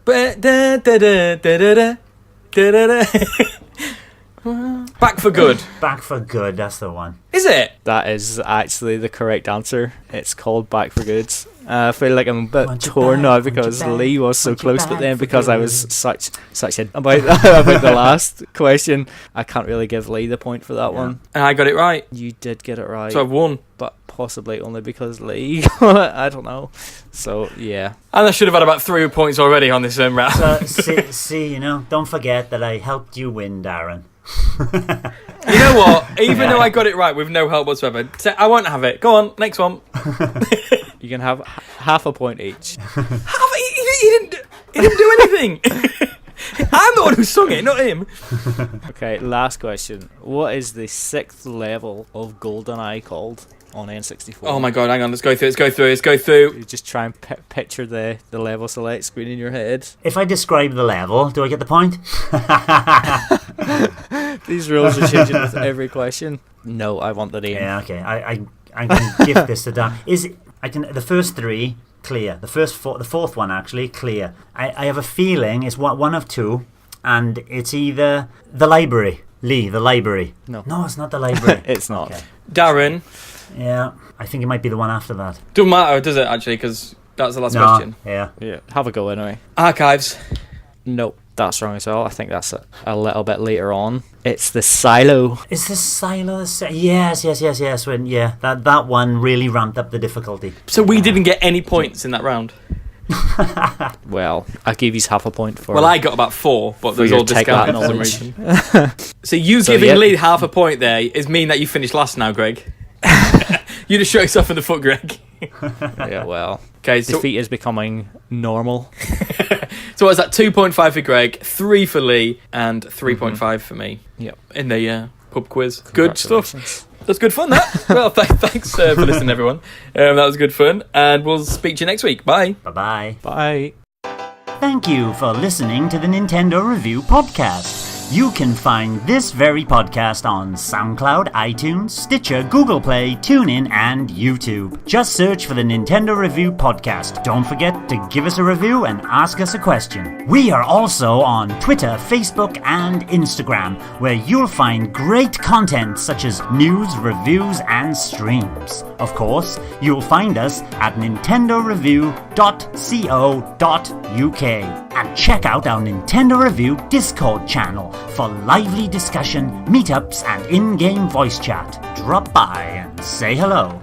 Back for Good. Back for Good. That's the one. Is it? That is actually the correct answer. It's called Back for Good. I feel like I'm a bit Want you torn back, now want you because back, Lee was so want you close, but back then for because I was good. such a about the last question, I can't really give Lee the point for that one. And I got it right. You did get it right, So I've won. but possibly only because Lee got it. I don't know. So yeah. And I should have had about 3 points already on this round. So, see, don't forget that I helped you win, Darren. You know what? Even though I got it right with no help whatsoever, I won't have it. Go on, next one. You can have half a point each. He didn't do anything. I'm the one who sung it, not him. Okay, last question. What is the 6th level of GoldenEye called on N64? Oh my god, hang on, let's go through. You just try and picture the level select screen in your head. If I describe the level, do I get the point? These rules are changing with every question. No, I want the name. Yeah, okay. I can give this to Dan. The first 3 clear. The fourth one actually clear. I have a feeling it's one of 2, and it's either the library. Lee, the library. No, it's not the library. it's not. Okay. Darren. Yeah, I think it might be the one after that. Doesn't matter, does it, actually? Because that's the last question. Yeah. Yeah, have a go anyway. Archives. Nope, that's wrong as well. I think that's a little bit later on. It's the silo. Is the silo Yes. When that one really ramped up the difficulty. So we didn't get any points in that round. Well, I gave you half a point for. Well, I got about 4, but there's your all take discounted that for some knowledge. reason. So you So, giving yeah. Lee half a point there is mean that you finished last now, Greg. You just shot yourself in the foot, Greg. Yeah, well, Okay, so defeat is becoming normal. so what's that? 2.5 for Greg, 3 for Lee, and 3.5 for me. Yep. In the pub quiz. Good stuff. Congratulations. That's good fun, that. Well, thanks for listening, everyone. That was good fun, and we'll speak to you next week. Bye. Bye-bye. Bye. Thank you for listening to the Nintendo Review Podcast. You can find this very podcast on SoundCloud, iTunes, Stitcher, Google Play, TuneIn, and YouTube. Just search for the Nintendo Review Podcast. Don't forget to give us a review and ask us a question. We are also on Twitter, Facebook, and Instagram, where you'll find great content such as news, reviews, and streams. Of course, you'll find us at nintendoreview.co.uk. And check out our Nintendo Review Discord channel for lively discussion, meetups, and in-game voice chat. Drop by and say hello.